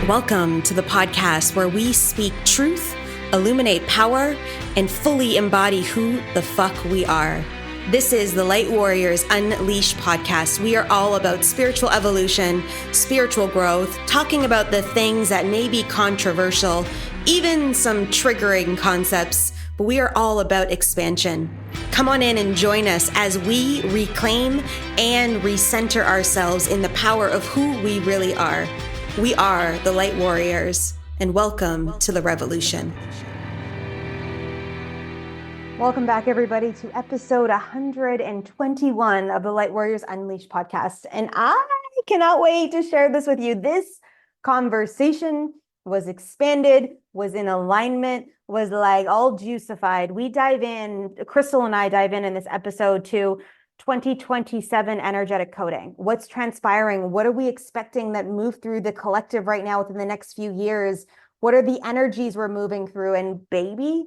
Welcome to the podcast where we speak truth, illuminate power, and fully embody who the fuck we are. This is the Light Warriors Unleashed podcast. We are all about spiritual evolution, spiritual growth, talking about the things that may be controversial, even some triggering concepts, but we are all about expansion. Come on in and join us as we reclaim and recenter ourselves in the power of who we really are. We are the Light Warriors, and welcome to the revolution. Welcome back, everybody, to episode 121 of the Light Warriors Unleashed podcast. And I cannot wait to share this with you. This conversation was expanded, was in alignment, was like all juicified. We dive in, Krystal and I dive in this episode to 2027 energetic coding. What's transpiring? What are we expecting that move through the collective right now within the next few years? What are the energies we're moving through? And baby,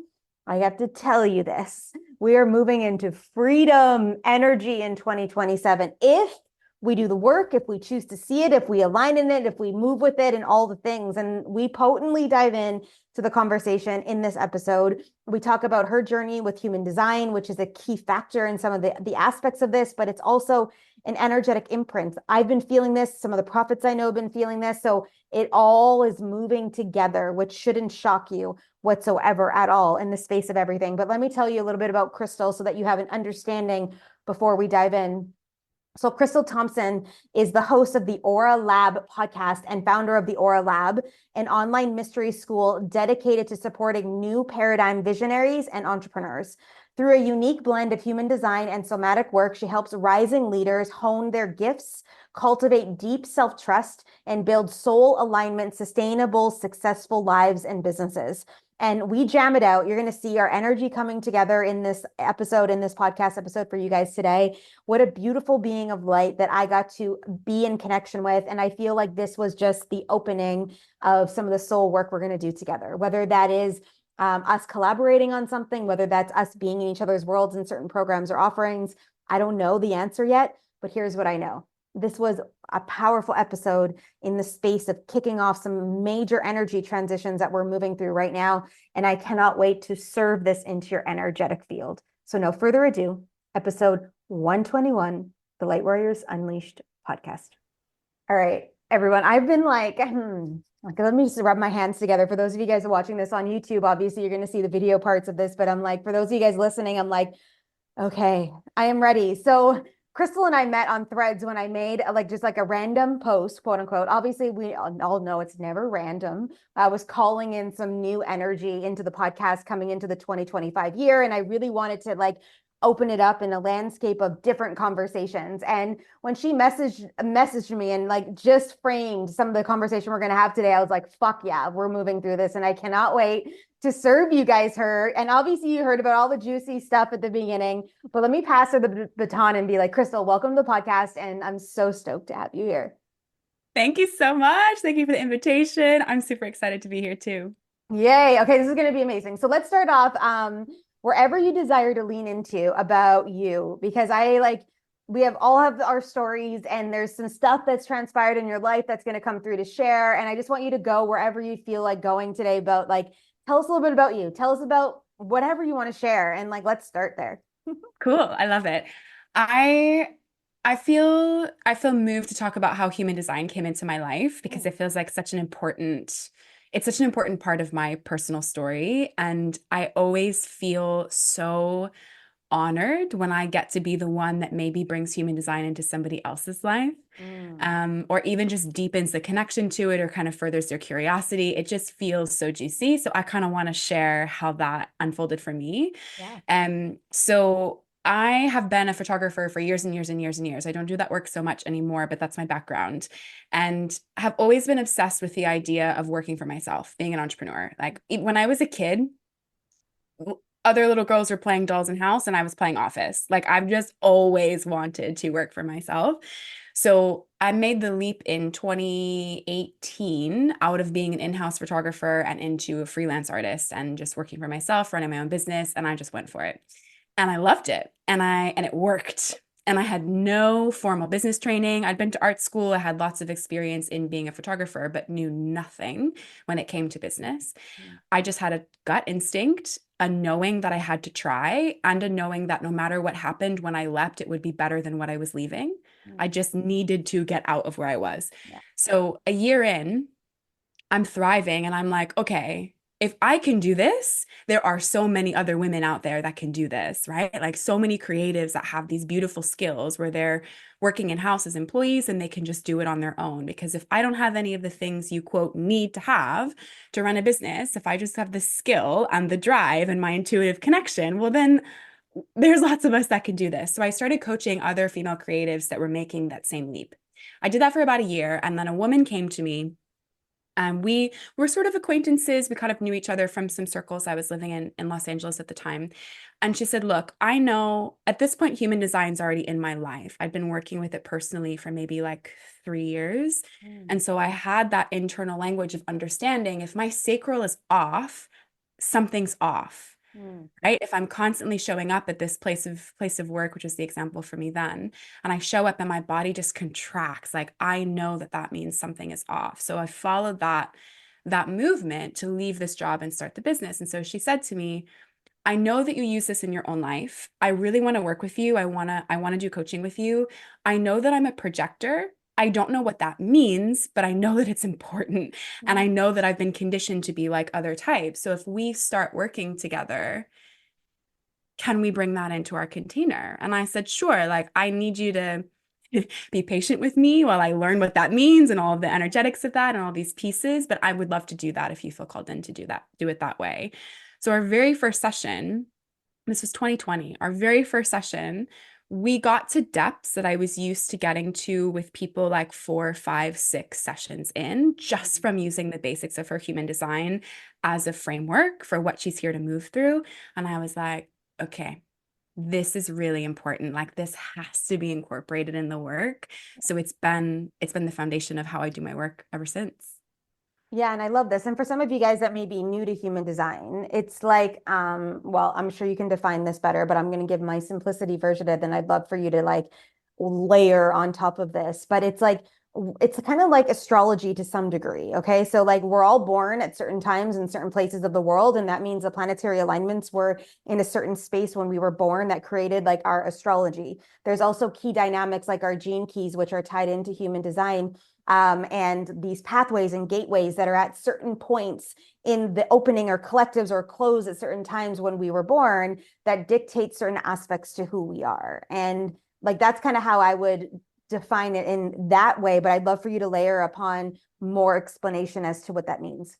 I have to tell you this, we are moving into freedom energy in 2027. If we do the work, if we choose to see it, if we align in it, if we move with it and all the things. And we potently dive in to the conversation in this episode. We talk about her journey with human design, which is a key factor in some of the aspects of this, but it's also an energetic imprint. I've been feeling this. Some of the prophets I know have been feeling this. So it all is moving together, which shouldn't shock you whatsoever at all in the space of everything. But let me tell you a little bit about Krystal so that you have an understanding before we dive in. So Krystal Thompson is the host of the Aura Lab podcast and founder of the Aura Lab, an online mystery school dedicated to supporting new paradigm visionaries and entrepreneurs. Through a unique blend of human design and somatic work, she helps rising leaders hone their gifts, cultivate deep self-trust, and build soul alignment, sustainable, successful lives and businesses. And we jam it out. You're going to see our energy coming together in this episode, in this podcast episode for you guys today. What a beautiful being of light that I got to be in connection with. And I feel like this was just the opening of some of the soul work we're going to do together, whether that is us collaborating on something, whether that's us being in each other's worlds in certain programs or offerings. I don't know the answer yet, but here's what I know. This was a powerful episode in the space of kicking off some major energy transitions that we're moving through right now. And I cannot wait to serve this into your energetic field. So no further ado, episode 121, the Light Warriors Unleashed podcast. All right, everyone, I've been like, let me just rub my hands together. For those of you guys watching this on YouTube, obviously you're going to see the video parts of this, but I'm like, for those of you guys listening, I'm like, okay, I am ready. So Krystal and I met on Threads when I made just a random post, quote unquote. Obviously, we all know it's never random. I was calling in some new energy into the podcast coming into the 2025 year. And I really wanted to open it up in a landscape of different conversations. And when she messaged me and just framed some of the conversation we're going to have today, I was like, fuck yeah, we're moving through this. And I cannot wait to serve you guys her. And obviously you heard about all the juicy stuff at the beginning, but let me pass her the baton and be like, Krystal, welcome to the podcast. And I'm so stoked to have you here. Thank you so much. Thank you for the invitation. I'm super excited to be here too. Yay. Okay, this is going to be amazing. So let's start off wherever you desire to lean into about you, because we all have our stories and there's some stuff that's transpired in your life that's going to come through to share. And I just want you to go wherever you feel like going today about tell us a little bit about you. Tell us about whatever you want to share. And let's start there. Cool. I love it. I feel moved to talk about how human design came into my life because it feels like it's such an important part of my personal story. And I always feel so honored when I get to be the one that maybe brings human design into somebody else's life, or even just deepens the connection to it or kind of furthers their curiosity. It just feels so juicy. So I kind of want to share how that unfolded for me. Yeah. So I have been a photographer for years and years and years and years. I don't do that work so much anymore, but that's my background. And have always been obsessed with the idea of working for myself, being an entrepreneur. When I was a kid, other little girls were playing dolls in house and I was playing office. I've just always wanted to work for myself. So I made the leap in 2018 out of being an in-house photographer and into a freelance artist and just working for myself, running my own business. And I just went for it. And I loved it. And it worked. and I had no formal business training. I'd been to art school. I had lots of experience in being a photographer, but knew nothing when it came to business. Mm, I just had a gut instinct, a knowing that I had to try, and a knowing that no matter what happened when I left, it would be better than what I was leaving. I mm, just needed to get out of where I was. yeah. So a year in, I'm thriving and I'm like, okay, if I can do this, there are so many other women out there that can do this, right? Like so many creatives that have these beautiful skills where they're working in house as employees and they can just do it on their own. Because if I don't have any of the things you quote need to have to run a business, if I just have the skill and the drive and my intuitive connection, well, then there's lots of us that can do this. So I started coaching other female creatives that were making that same leap. I did that for about a year. And then a woman came to me, we were sort of acquaintances. We kind of knew each other from some circles I was living in Los Angeles at the time. And she said, look, I know at this point, human design's already in my life. I'd been working with it personally for maybe like 3 years. Mm, And so I had that internal language of understanding if my sacral is off, something's off, mm, right? If I'm constantly showing up at this place of work, which is the example for me then, and I show up and my body just contracts, like I know that that means something is off. So I followed that movement to leave this job and start the business. And so she said to me, I know that you use this in your own life. I really want to work with you. I want to do coaching with you. I know that I'm a projector. I don't know what that means, but I know that it's important. And I mm, know that I've been conditioned to be like other types. So if we start working together, can we bring that into our container? And I said, sure. Like, I need you to be patient with me while I learn what that means and all of the energetics of that and all these pieces. But I would love to do that if you feel called in to do it that way. So, our very first session, this was 2020, our very first session, we got to depths that I was used to getting to with people like 4, 5, 6 sessions in, just mm. from using the basics of her human design as a framework for what she's here to move through. And I was like, okay, this is really important. Like this has to be incorporated in the work. So it's been the foundation of how I do my work ever since. Yeah, and I love this. And for some of you guys that may be new to human design, it's like, well, I'm sure you can define this better, but I'm going to give my simplicity version of it. Then I'd love for you to like layer on top of this. But it's like, it's kind of like astrology to some degree. Okay. So like we're all born at certain times in certain places of the world. And that means the planetary alignments were in a certain space when we were born that created like our astrology. There's also key dynamics like our gene keys, which are tied into human design, and these pathways and gateways that are at certain points in the opening or collectives or close at certain times when we were born that dictate certain aspects to who we are. And like that's kind of how I would define it in that way. But I'd love for you to layer upon more explanation as to what that means.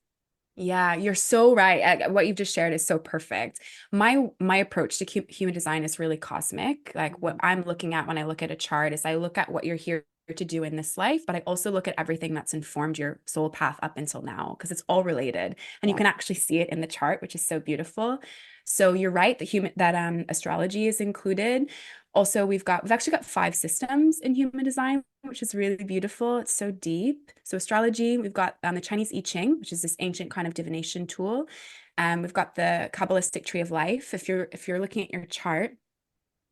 Yeah, you're so right. What you've just shared is so perfect. My approach to human design is really cosmic. Like what Mhm. I'm looking at when I look at a chart is I look at what you're here to do in this life, but I also look at everything that's informed your soul path up until now because it's all related and you Yeah. can actually see it in the chart, which is so beautiful. So you're right that astrology is included. Also, we've actually got 5 systems in human design, which is really beautiful. It's so deep. So astrology, we've got the Chinese I Ching, which is this ancient kind of divination tool. We've got the Kabbalistic tree of life. If you're looking at your chart,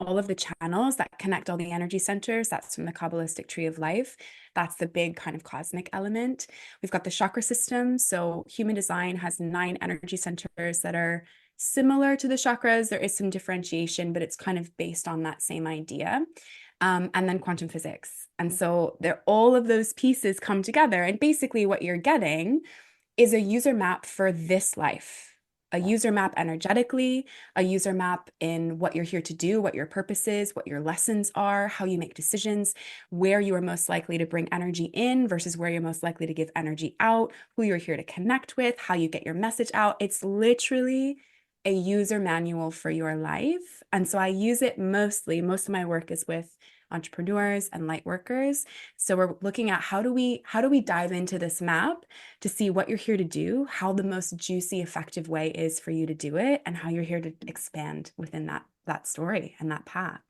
all of the channels that connect all the energy centers, that's from the Kabbalistic tree of life. That's the big kind of cosmic element. We've got the chakra system. So human design has 9 energy centers that are similar to the chakras. There is some differentiation, but it's kind of based on that same idea. And then quantum physics. And so all of those pieces come together. And basically, what you're getting is a user map for this life, a Yeah. user map energetically, a user map in what you're here to do, what your purpose is, what your lessons are, how you make decisions, where you are most likely to bring energy in versus where you're most likely to give energy out, who you're here to connect with, how you get your message out. It's literally a user manual for your life. And so I use it mostly, most of my work is with entrepreneurs and light workers. So we're looking at how do we dive into this map to see what you're here to do, how the most juicy, effective way is for you to do it, and how you're here to expand within that story and that path.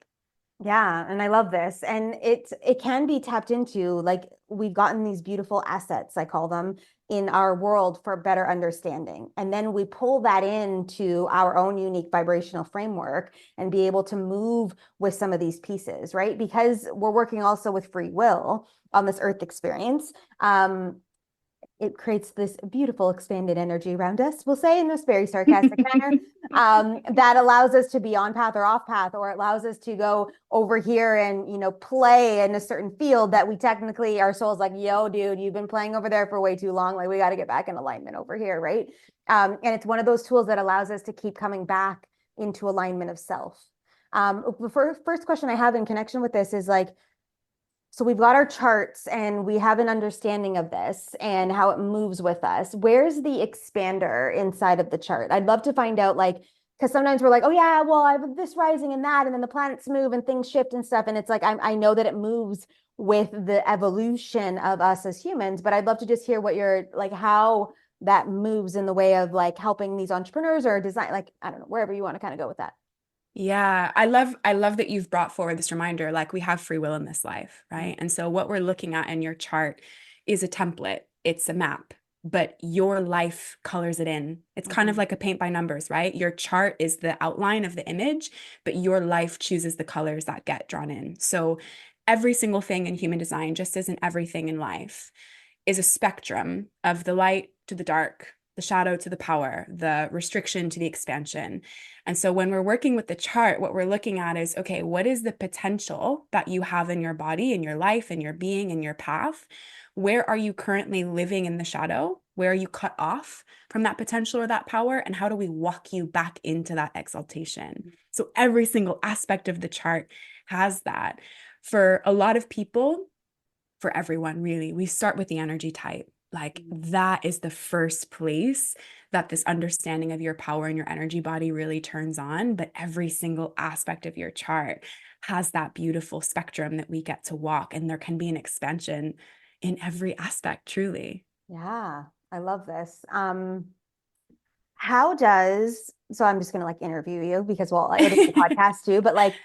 Yeah, and I love this. And it can be tapped into, like we've gotten these beautiful assets, I call them, in our world for better understanding. And then we pull that into our own unique vibrational framework and be able to move with some of these pieces, right? Because we're working also with free will on this earth experience. It creates this beautiful expanded energy around us, we'll say in this very sarcastic manner, that allows us to be on path or off path, or it allows us to go over here and, play in a certain field that we technically, our soul's like, yo, dude, you've been playing over there for way too long. Like, we got to get back in alignment over here, right? And it's one of those tools that allows us to keep coming back into alignment of self. The first question I have in connection with this is like, so we've got our charts and we have an understanding of this and how it moves with us. Where's the expander inside of the chart? I'd love to find out, like, because sometimes we're like, oh yeah, well, I have this rising and that, and then the planets move and things shift and stuff. And it's like, I know that it moves with the evolution of us as humans, but I'd love to just hear what you're like, how that moves in the way of like helping these entrepreneurs or design, like, I don't know, wherever you want to kind of go with that. Yeah, I love that you've brought forward this reminder, like we have free will in this life, Mm-hmm. right? And so what we're looking at in your chart is a template, it's a map, but your life colors it in. It's kind of Mm-hmm. like a paint by numbers, right? Your chart is the outline of the image, but your life chooses the colors that get drawn in. So every single thing in human design, just as in everything in life, is a spectrum of the light to the dark, the shadow to the power, the restriction to the expansion. And so when we're working with the chart, what we're looking at is, okay, what is the potential that you have in your body, in your life, in your being, in your path? Where are you currently living in the shadow? Where are you cut off from that potential or that power? And how do we walk you back into that exaltation? So every single aspect of the chart has that. For a lot of people, for everyone, really, we start with the energy type. Like that is the first place that this understanding of your power and your energy body really turns on. But every single aspect of your chart has that beautiful spectrum that we get to walk, and there can be an expansion in every aspect, truly. Yeah, I love this. How does, so I'm just gonna like interview you because well, it is a podcast too, but like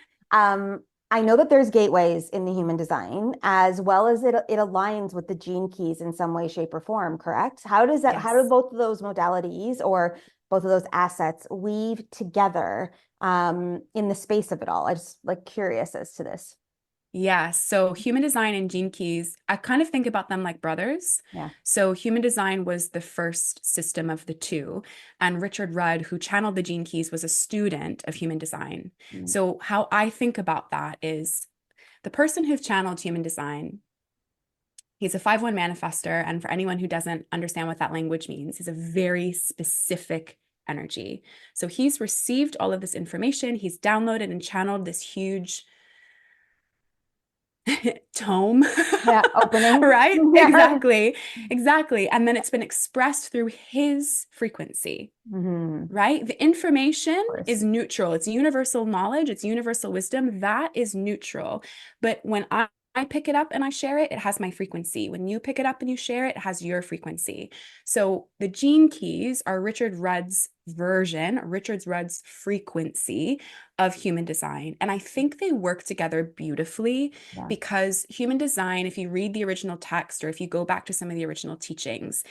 I know that there's gateways in the human design as well as it aligns with the gene keys in some way, shape, or form, correct? How do Yes. both of those modalities or both of those assets weave together in the space of it all? I just like curious as to this. Yeah, so human design and gene keys, I kind of think about them like brothers. Yeah. So human design was the first system of the two, and Richard Rudd, who channeled the gene keys, was a student of human design. Mm. So how I think about that is the person who's channeled human design, he's a 5-1 manifester, and for anyone who doesn't understand what that language means, he's a very specific energy. So he's received all of this information, he's downloaded and channeled this huge tome, Yeah, opening. right? Yeah. Exactly. Exactly. And then it's been expressed through his frequency, Hmm. Of right? The information course. is neutral. It's universal knowledge, it's universal wisdom. That is neutral. But when I pick it up and I share it, it has my frequency. When you pick it up and you share it, it has your frequency. So the gene keys are Richard Rudd's version, Richard Rudd's frequency of human design. And I think they work together beautifully Yeah. because human design, if you read the original text or if you go back to some of the original teachings,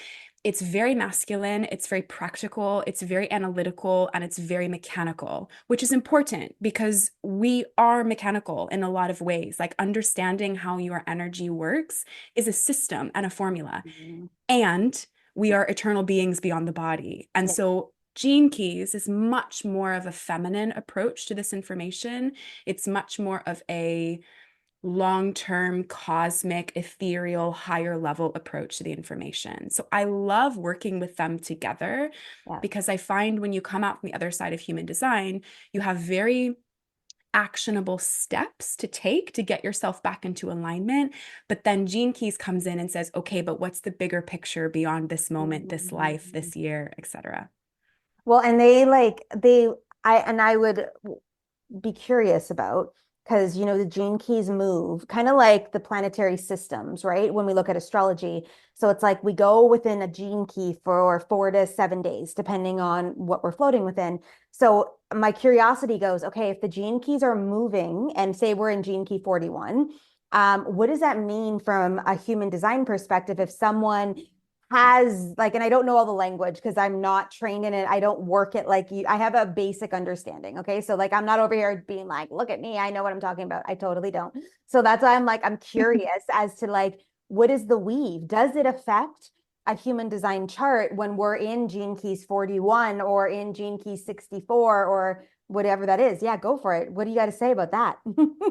it's very masculine, it's very practical, it's very analytical, and it's very mechanical, which is important because we are mechanical in a lot of ways. Like understanding how your energy works is a system and a formula. Mhm. And we are eternal beings beyond the body. And Yeah. so Gene Keys is much more of a feminine approach to this information. It's much more of a long-term, cosmic, ethereal, higher level approach to the information. So I love working with them together Yeah. because I find when you come out from the other side of human design, you have very actionable steps to take to get yourself back into alignment. But then Gene Keys comes in and says, okay, but what's the bigger picture beyond this moment, this life, Mhm. this year, etc. Well, and they like they I would be curious about because, the gene keys move kind of like the planetary systems, right? When we look at astrology. So it's like we go within a gene key for 4 to 7 days, depending on what we're floating within. So my curiosity goes, okay, if the gene keys are moving and say we're in gene key 41, what does that mean from a human design perspective if someone has like, and I don't know all the language because I'm not trained in it. I don't work it like you. I have a basic understanding. Okay. So like I'm not over here being like, look at me, I know what I'm talking about. I totally don't. So that's why I'm like, I'm curious as to like, what is the weave? Does it affect a human design chart when we're in gene keys 41 or in gene key 64 or whatever that is? Yeah, go for it. What do you got to say about that?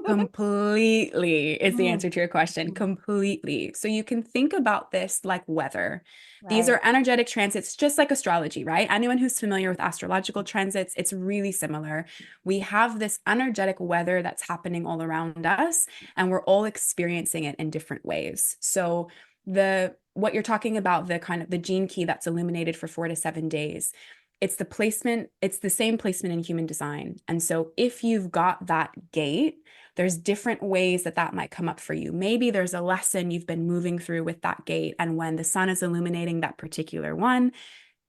Completely is the Mm, answer to your question. mm, Completely. So you can think about this like weather. These right. are energetic transits, just like astrology, right? Anyone who's familiar with astrological transits, it's really similar. We have this energetic weather that's happening all around us, and we're all experiencing it in different ways. So the what you're talking about, the kind of the gene key that's illuminated for 4 to 7 days, it's the placement, it's the same placement in human design. And so if you've got that gate, there's different ways that that might come up for you. Maybe there's a lesson you've been moving through with that gate, and when the sun is illuminating that particular one,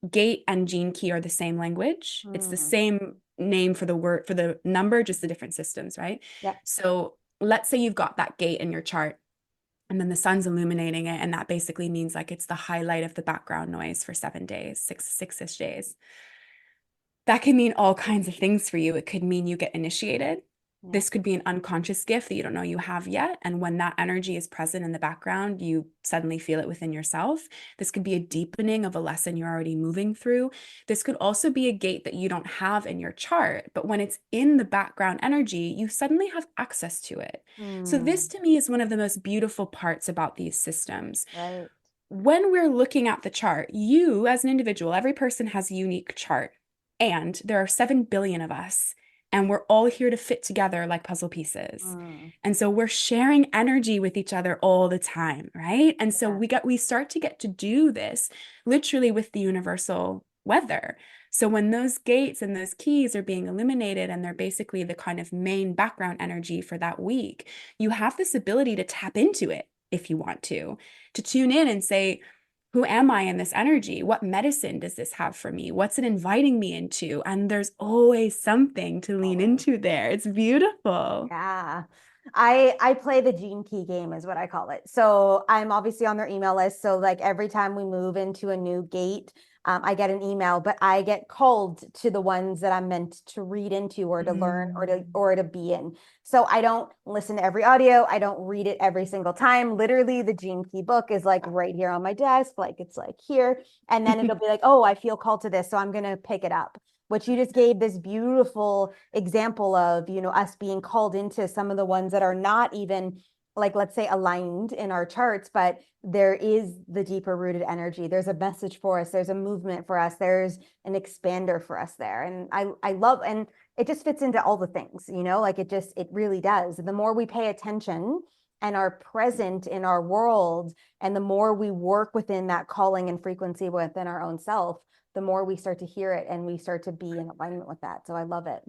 gate and gene key are the same language. It's the Mm, same name for the word, for the number, just the different systems, right? yeah. So let's say you've got that gate in your chart, and then the sun's illuminating it, and that basically means like it's the highlight of the background noise for 7 days, six-ish days. That can mean all kinds of things for you. It could mean you get initiated. Yeah. This could be an unconscious gift that you don't know you have yet. And when that energy is present in the background, you suddenly feel it within yourself. This could be a deepening of a lesson you're already moving through. This could also be a gate that you don't have in your chart, but when it's in the background energy, you suddenly have access to it. So, this Mm, to me is one of the most beautiful parts about these systems. right. When we're looking at the chart, you as an individual, every person has a unique chart. And there are 7 billion of us, and we're all here to fit together like puzzle pieces. Mm, And so we're sharing energy with each other all the time, right? And so yeah. we start to get to do this literally with the universal weather. So when those gates and those keys are being illuminated and they're basically the kind of main background energy for that week, you have this ability to tap into it if you want to tune in and say, who am I in this energy? What medicine does this have for me? What's it inviting me into? And there's always something to lean Always. into there. It's beautiful. Yeah. I play the gene key game is what I call it. So I'm obviously on their email list. So like every time we move into a new gate, I get an email, but I get called to the ones that I'm meant to read into or to learn Mm. or to be in. So I don't listen to every audio. I don't read it every single time. Literally, the gene key book is like right here on my desk, like it's like here. And then it'll be like, oh, I feel called to this. So I'm gonna pick it up, which you just gave this beautiful example of, us being called into some of the ones that are not even like, let's say, aligned in our charts, but there is the deeper rooted energy. There's a message for us. There's a movement for us. There's an expander for us there. And I love, and it just fits into all the things, like it really does. The more we pay attention and are present in our world, and the more we work within that calling and frequency within our own self, the more we start to hear it and we start to be in alignment with that. So I love it.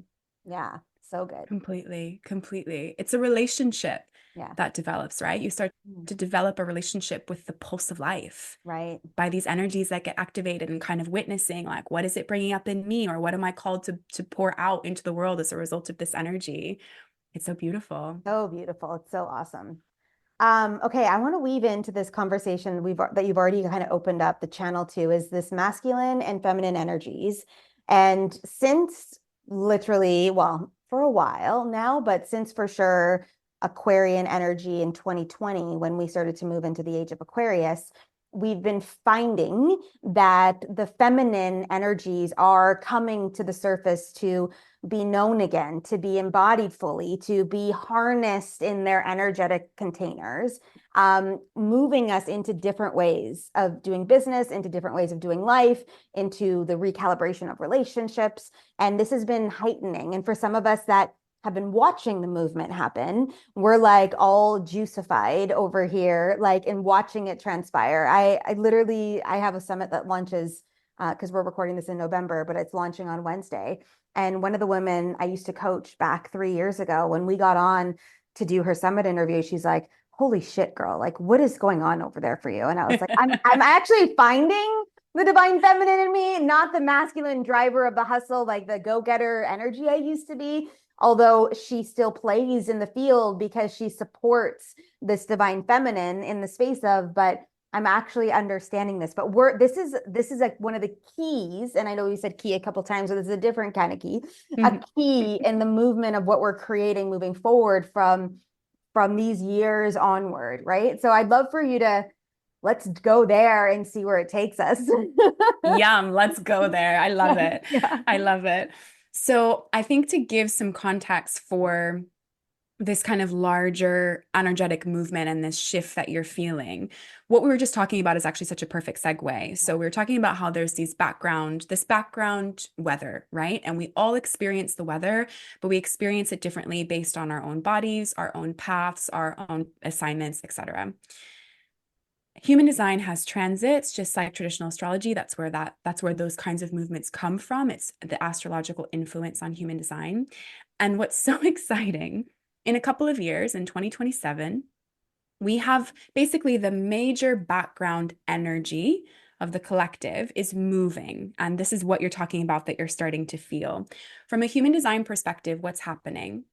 Yeah, so good. Completely, completely. It's a relationship Yeah. that develops, right? You start Mm, to develop a relationship with the pulse of life right. by these energies that get activated and kind of witnessing, like, what is it bringing up in me, or what am I called to pour out into the world as a result of this energy? It's so beautiful. So beautiful. It's so awesome. Okay, I want to weave into this conversation that you've already kind of opened up the channel to is this masculine and feminine energies. And since literally, well, for a while now, but since for sure Aquarian energy in 2020, when we started to move into the age of Aquarius, we've been finding that the feminine energies are coming to the surface to be known again, to be embodied fully, to be harnessed in their energetic containers, moving us into different ways of doing business, into different ways of doing life, into the recalibration of relationships. And this has been heightening. And for some of us that have been watching the movement happen, we're like all juicified over here, like in watching it transpire. I literally, I have a summit that launches because we're recording this in November, but it's launching on Wednesday. And one of the women I used to coach back 3 years ago, when we got on to do her summit interview, she's like, holy shit, girl, like what is going on over there for you? And I was like, I'm actually finding the divine feminine in me, not the masculine driver of the hustle, like the go-getter energy I used to be. Although she still plays in the field because she supports this divine feminine in the space of, but I'm actually understanding this. But this is like one of the keys, and I know you said key a couple times, so this is a different kind of key, a key in the movement of what we're creating moving forward from these years onward, right? So I'd love for you to let's go there and see where it takes us. Yum, let's go there. I love it. Yeah. I love it. So I think to give some context for this kind of larger energetic movement and this shift that you're feeling, what we were just talking about is actually such a perfect segue. So we were talking about how there's this background weather, right? And we all experience the weather, but we experience it differently based on our own bodies, our own paths, our own assignments, etc. Human design has transits, just like traditional astrology. That's where those kinds of movements come from. It's the astrological influence on human design. And what's so exciting, in a couple of years, in 2027, we have basically the major background energy of the collective is moving. And this is what you're talking about that you're starting to feel. From a human design perspective, what's happening?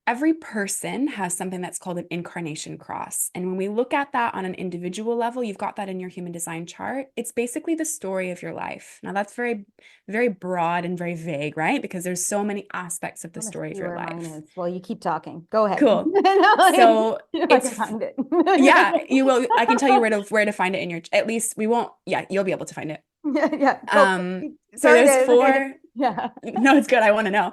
Every person has something that's called an incarnation cross. And when we look at that on an individual level, you've got that in your human design chart. It's basically the story of your life. Now, that's very, very broad and very vague, right? Because there's so many aspects of I the want to story of see your where mine life. is. Well, you keep talking. Go ahead. Cool. Like, So if I it's can find it. yeah, you will. I can tell you where to find it in your, at least we won't, yeah, you'll be able to find it. Yeah, yeah. Go. So Sorry there's to four, yeah. no, it's good. I want to know.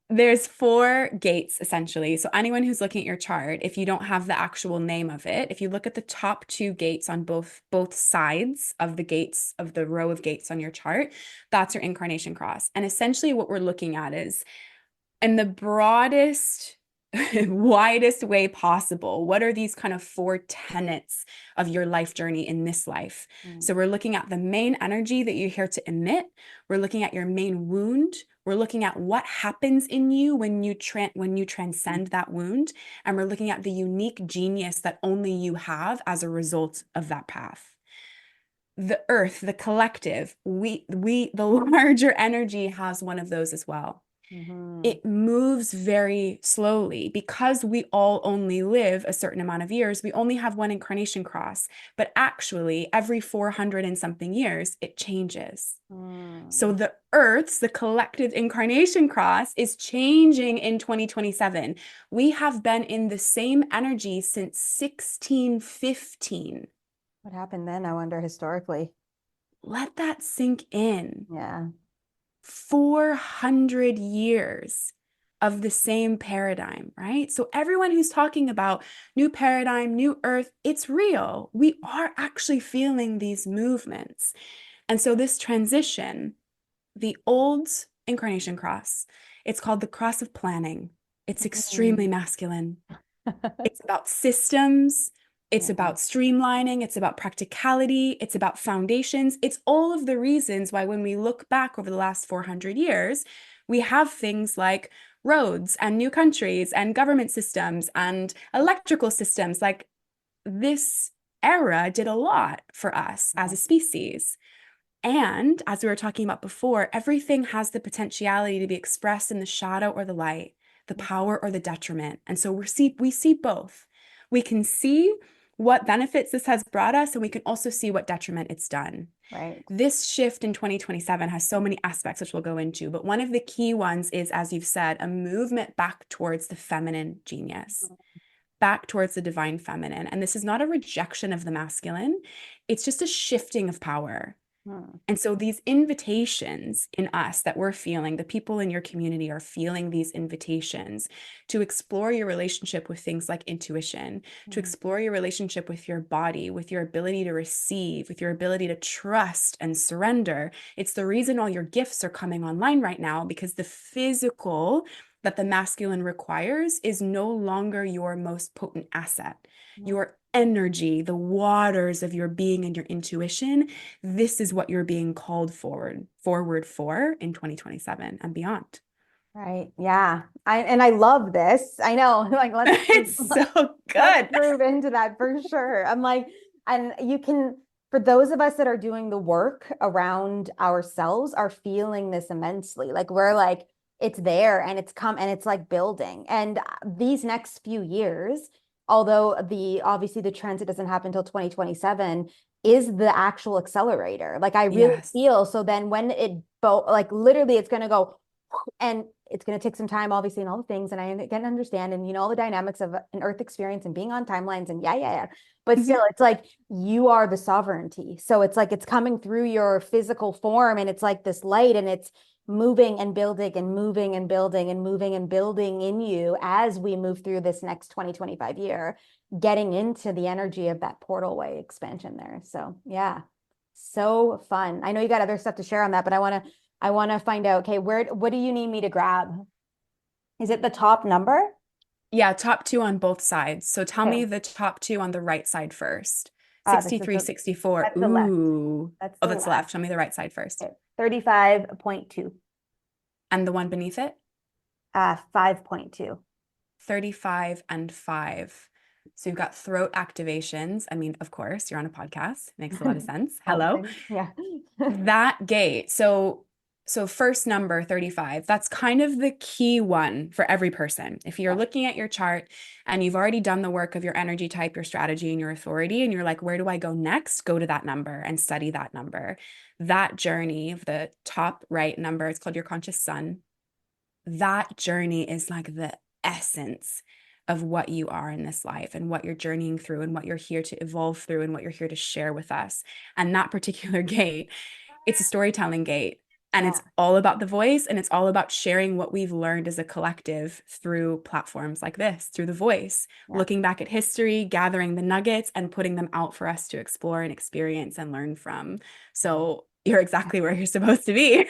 There's four gates essentially. So anyone who's looking at your chart, if you don't have the actual name of it, if you look at the top two gates on both sides of the gates of the row of gates on your chart, that's your incarnation cross. And essentially what we're looking at is in the broadest, widest way possible, what are these kind of four tenets of your life journey in this life? So we're looking at the main energy that you're here to emit. We're looking at your main wound. We're looking at what happens in you when you transcend that wound. And we're looking at the unique genius that only you have as a result of that path. The earth, the collective, the larger energy has one of those as well. It moves very slowly because we all only live a certain amount of years. We only have one incarnation cross, but actually every 400 and something years, it changes. So the Earth's, the collective incarnation cross is changing in 2027. We have been in the same energy since 1615. What happened then, I wonder, historically? Let that sink in. Yeah. 400 years of the same paradigm, right? So everyone who's talking about new paradigm, new earth, it's real. We are actually feeling these movements. And so this transition, the old incarnation cross, it's called the cross of planning. It's extremely masculine. It's about systems. It's Yeah. about streamlining. It's about practicality. It's about foundations. It's all of the reasons why when we look back over the last 400 years, we have things like roads and new countries and government systems and electrical systems. Like this era did a lot for us as a species. And as we were talking about before, everything has the potentiality to be expressed in the shadow or the light, the power or the detriment. And so we see both. We can see what benefits this has brought us, and we can also see what detriment it's done. Right. This shift in 2027 has so many aspects, which we'll go into, but one of the key ones is, as you've said, a movement back towards the feminine genius, back towards the divine feminine. And this is not a rejection of the masculine, it's just a shifting of power. And so these invitations in us that we're feeling, the people in your community are feeling these invitations to explore your relationship with things like intuition, to explore your relationship with your body, with your ability to receive, with your ability to trust and surrender. It's the reason all your gifts are coming online right now, because the physical that the masculine requires is no longer your most potent asset. Yeah. Your energy, the waters of your being and your intuition, this is what you're being called forward for in 2027 and beyond. Right. Yeah. I love this. I know. Like It's so let's good. move into that for sure. I'm like, and you can, for those of us that are doing the work around ourselves, are feeling this immensely. Like we're like, it's there and it's come and it's like building. And these next few years, although the obviously the transit doesn't happen until 2027, is the actual accelerator. Like I really Yes. feel so then when it like literally it's gonna go and it's going to take some time, obviously, and all the things. And I can understand, and all the dynamics of an Earth experience and being on timelines, and yeah. But still, Mhm. it's like you are the sovereignty. So it's like it's coming through your physical form, and it's like this light, and it's moving and building and moving and building and moving and building in you as we move through this next 2025 year, getting into the energy of that portal way expansion there. So yeah, so fun. I know you got other stuff to share on that, but I want to find out, okay, what do you need me to grab? Is it the top number? Yeah, top two on both sides. So tell Okay. me the top two on the right side first. This is 63, 64. that's the left. Ooh. That's Oh, the that's the left. left. Show me the right side first. Okay. 35.2. And the one beneath it? 5.2. 35 and 5. So you've got throat activations. I mean, of course, you're on a podcast. Makes a lot of sense. All the Hello. things. Yeah. That gate. So first number 35, that's kind of the key one for every person. If you're Yeah. looking at your chart and you've already done the work of your energy type, your strategy, and your authority, and you're like, where do I go next? Go to that number and study that number. That journey of the top right number, it's called your conscious sun. That journey is like the essence of what you are in this life and what you're journeying through and what you're here to evolve through and what you're here to share with us. And that particular gate, it's a storytelling gate. And Yeah. it's all about the voice and it's all about sharing what we've learned as a collective through platforms like this, through the voice, Yeah. looking back at history, gathering the nuggets and putting them out for us to explore and experience and learn from. So you're exactly where you're supposed to be.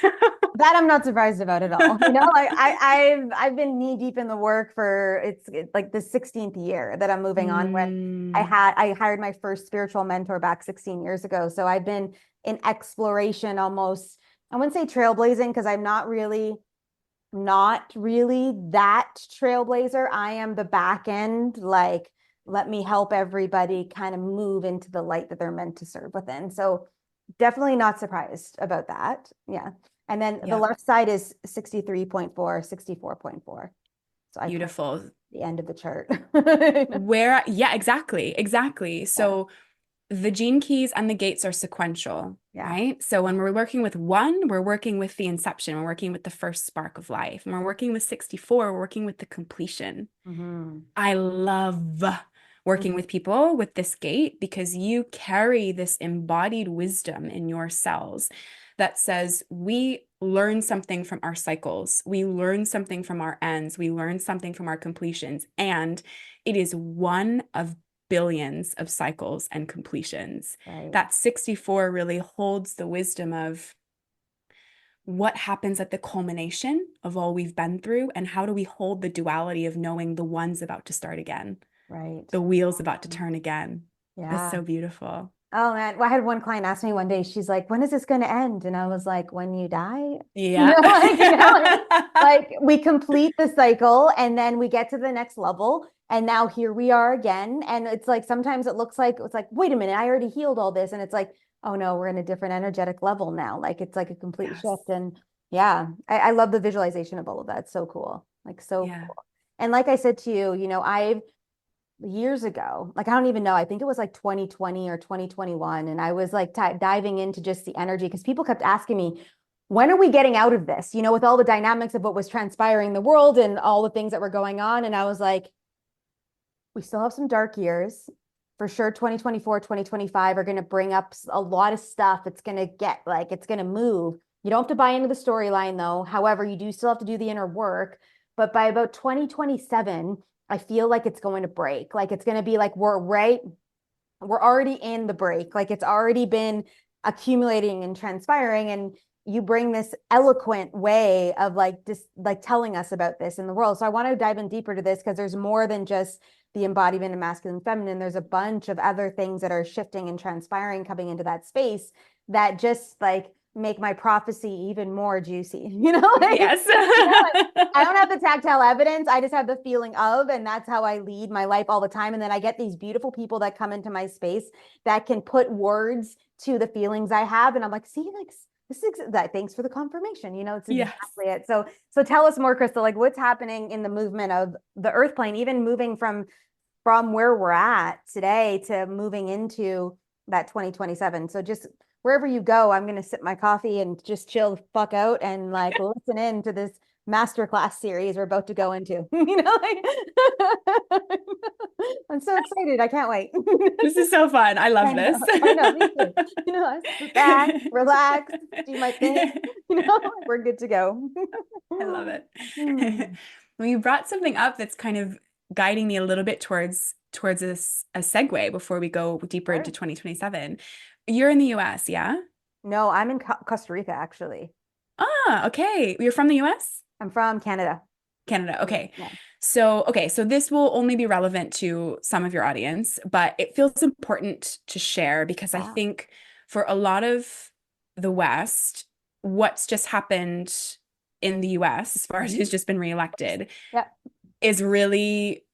That I'm not surprised about at all. Like I've been knee deep in the work for it's like the 16th year that I'm moving on when Mm, I hired my first spiritual mentor back 16 years ago. So I've been in exploration almost, I wouldn't say trailblazing because I'm not really that trailblazer. I am the back end, like let me help everybody kind of move into the light that they're meant to serve within. So definitely not surprised about that. Yeah. And then the yeah, left side is 63.4, 64.4. So I put beautiful. the end of the chart. Yeah, exactly, exactly. Yeah. So the gene keys and the gates are sequential, Yeah. right? So when we're working with one, we're working with the inception, we're working with the first spark of life. And we're working with 64, we're working with the completion. Mm-hmm. I love working Mm-hmm. with people with this gate because you carry this embodied wisdom in your cells that says we learn something from our cycles, we learn something from our ends, we learn something from our completions, and it is one of billions of cycles and completions. Right. That 64 really holds the wisdom of what happens at the culmination of all we've been through, and how do we hold the duality of knowing the one's about to start again, Right. the wheel's about to turn again. It's Yeah. so beautiful. Oh man, well, I had one client ask me one day, she's like, when is this going to end? And I was like, when you die, Yeah. like we complete the cycle and then we get to the next level. And now here we are again. And it's like, sometimes it looks like, it's like, wait a minute, I already healed all this. And it's like, oh no, we're in a different energetic level now. Like it's like a complete Yes. shift. And yeah, I love the visualization of all of that. It's so cool. Like so Yeah. cool. And like I said to you, I've years ago, like I don't even know, I think it was like 2020 or 2021, and I was like diving into just the energy because people kept asking me, when are we getting out of this, with all the dynamics of what was transpiring in the world and all the things that were going on. And I was like, we still have some dark years for sure. 2024, 2025 are going to bring up a lot of stuff. It's going to get like, it's going to move. You don't have to buy into the storyline though. However, you do still have to do the inner work. But by about 2027, I feel like it's going to break. Like it's going to be like we're already in the break. Like it's already been accumulating and transpiring. And you bring this eloquent way of like just like telling us about this in the world. So I want to dive in deeper to this because there's more than just the embodiment of masculine and feminine. There's a bunch of other things that are shifting and transpiring coming into that space that just like make my prophecy even more juicy. Like, Yes. like I don't have the tactile evidence. I just have the feeling of, and that's how I lead my life all the time. And then I get these beautiful people that come into my space that can put words to the feelings I have. And I'm like, see, like this is that. Thanks for the confirmation. It's Yes. exactly it. So tell us more, Krystal, like what's happening in the movement of the earth plane, even moving from where we're at today to moving into that 2027. So just wherever you go, I'm going to sip my coffee and just chill the fuck out and like listen in to this masterclass series we're about to go into. I'm so excited. I can't wait. This is so fun. I love this. I know, me too. I sit back, relax, do my thing. We're good to go. I love it. Hmm. Well, you brought something up that's kind of guiding me a little bit towards a segue before we go deeper into Sure. 2027. You're in the US, yeah? No, I'm in Costa Rica, actually. Ah, okay. You're from the US? I'm from Canada. Canada. Okay. Yeah. So this will only be relevant to some of your audience, but it feels important to share because I Yeah. think for a lot of the West, what's just happened in the US, as far as who's just been reelected, Yeah. is really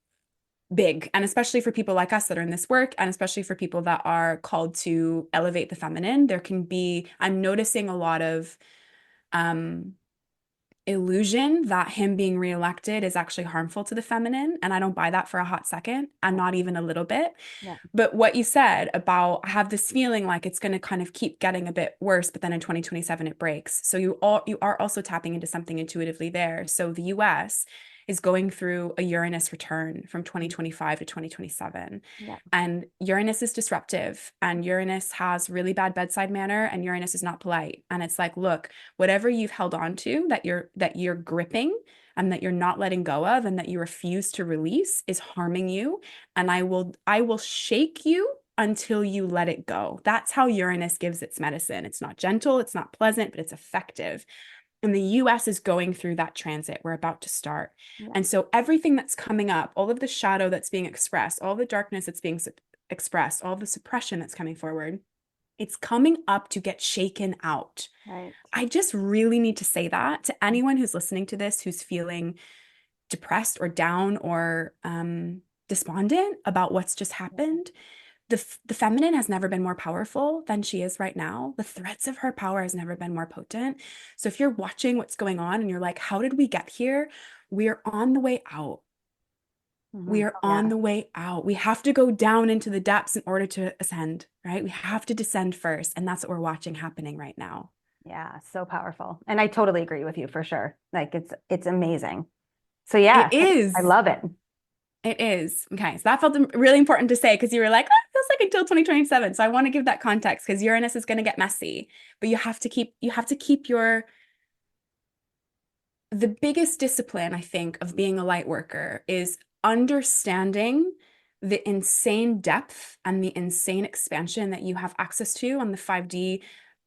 big. And especially for people like us that are in this work, and especially for people that are called to elevate the feminine, I'm noticing a lot of um illusion that him being reelected is actually harmful to the feminine. And I don't buy that for a hot second, and Yeah. not even a little bit. Yeah. But what you said about I have this feeling like it's going to kind of keep getting a bit worse, but then in 2027 it breaks. So you are also tapping into something intuitively there. So the US is going through a Uranus return from 2025 to 2027. Yeah. And Uranus is disruptive, and Uranus has really bad bedside manner, and Uranus is not polite. And it's like, look, whatever you've held on to that you're gripping and that you're not letting go of and that you refuse to release is harming you, and I will shake you until you let it go. That's how Uranus gives its medicine. It's not gentle, it's not pleasant, but it's effective. And the US is going through that transit. We're about to start. Yeah. And so everything that's coming up, all of the shadow that's being expressed, all the darkness that's being expressed, all the suppression that's coming forward, it's coming up to get shaken out. Right. I just really need to say that to anyone who's listening to this, who's feeling depressed or down or despondent about what's just happened. The feminine has never been more powerful than she is right now. The threads of her power has never been more potent. So if you're watching what's going on and you're like, how did we get here? We're on the way out. We Mhm. are Oh, on yeah. the way out. We have to go down into the depths in order to ascend, right? We have to descend first. And that's what we're watching happening right now. Yeah. So powerful. And I totally agree with you for sure. Like it's amazing. So yeah, It I is. love it. It is. Okay. So that felt really important to say because you were like, oh, it feels like until 2027. So I want to give that context because Uranus is going to get messy, but you have to keep the biggest discipline, I think, of being a light worker is understanding the insane depth and the insane expansion that you have access to on the 5D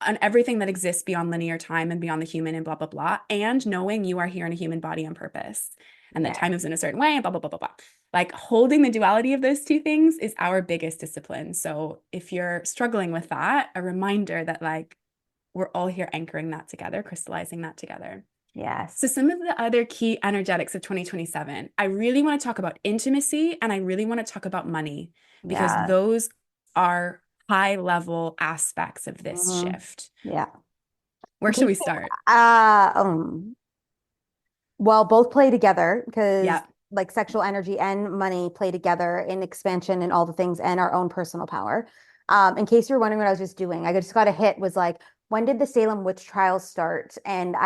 and everything that exists beyond linear time and beyond the human and blah, blah, blah. And knowing you are here in a human body on purpose and that Yeah. time moves in a certain way and blah, blah, blah, blah, blah. Like holding the duality of those two things is our biggest discipline. So if you're struggling with that, a reminder that like we're all here anchoring that together, crystallizing that together. So Yes. some of the other key energetics of 2027, I really want to talk about intimacy and I really want to talk about money because Yeah. those are high level aspects of this Mhm. shift. Yeah. Where Okay. should we start? Uh, um, well, both play together because Yeah. like sexual energy and money play together in expansion and all the things and our own personal power. In case you're wondering what I was just doing, I just got a hit was like, when did the Salem witch trials start? And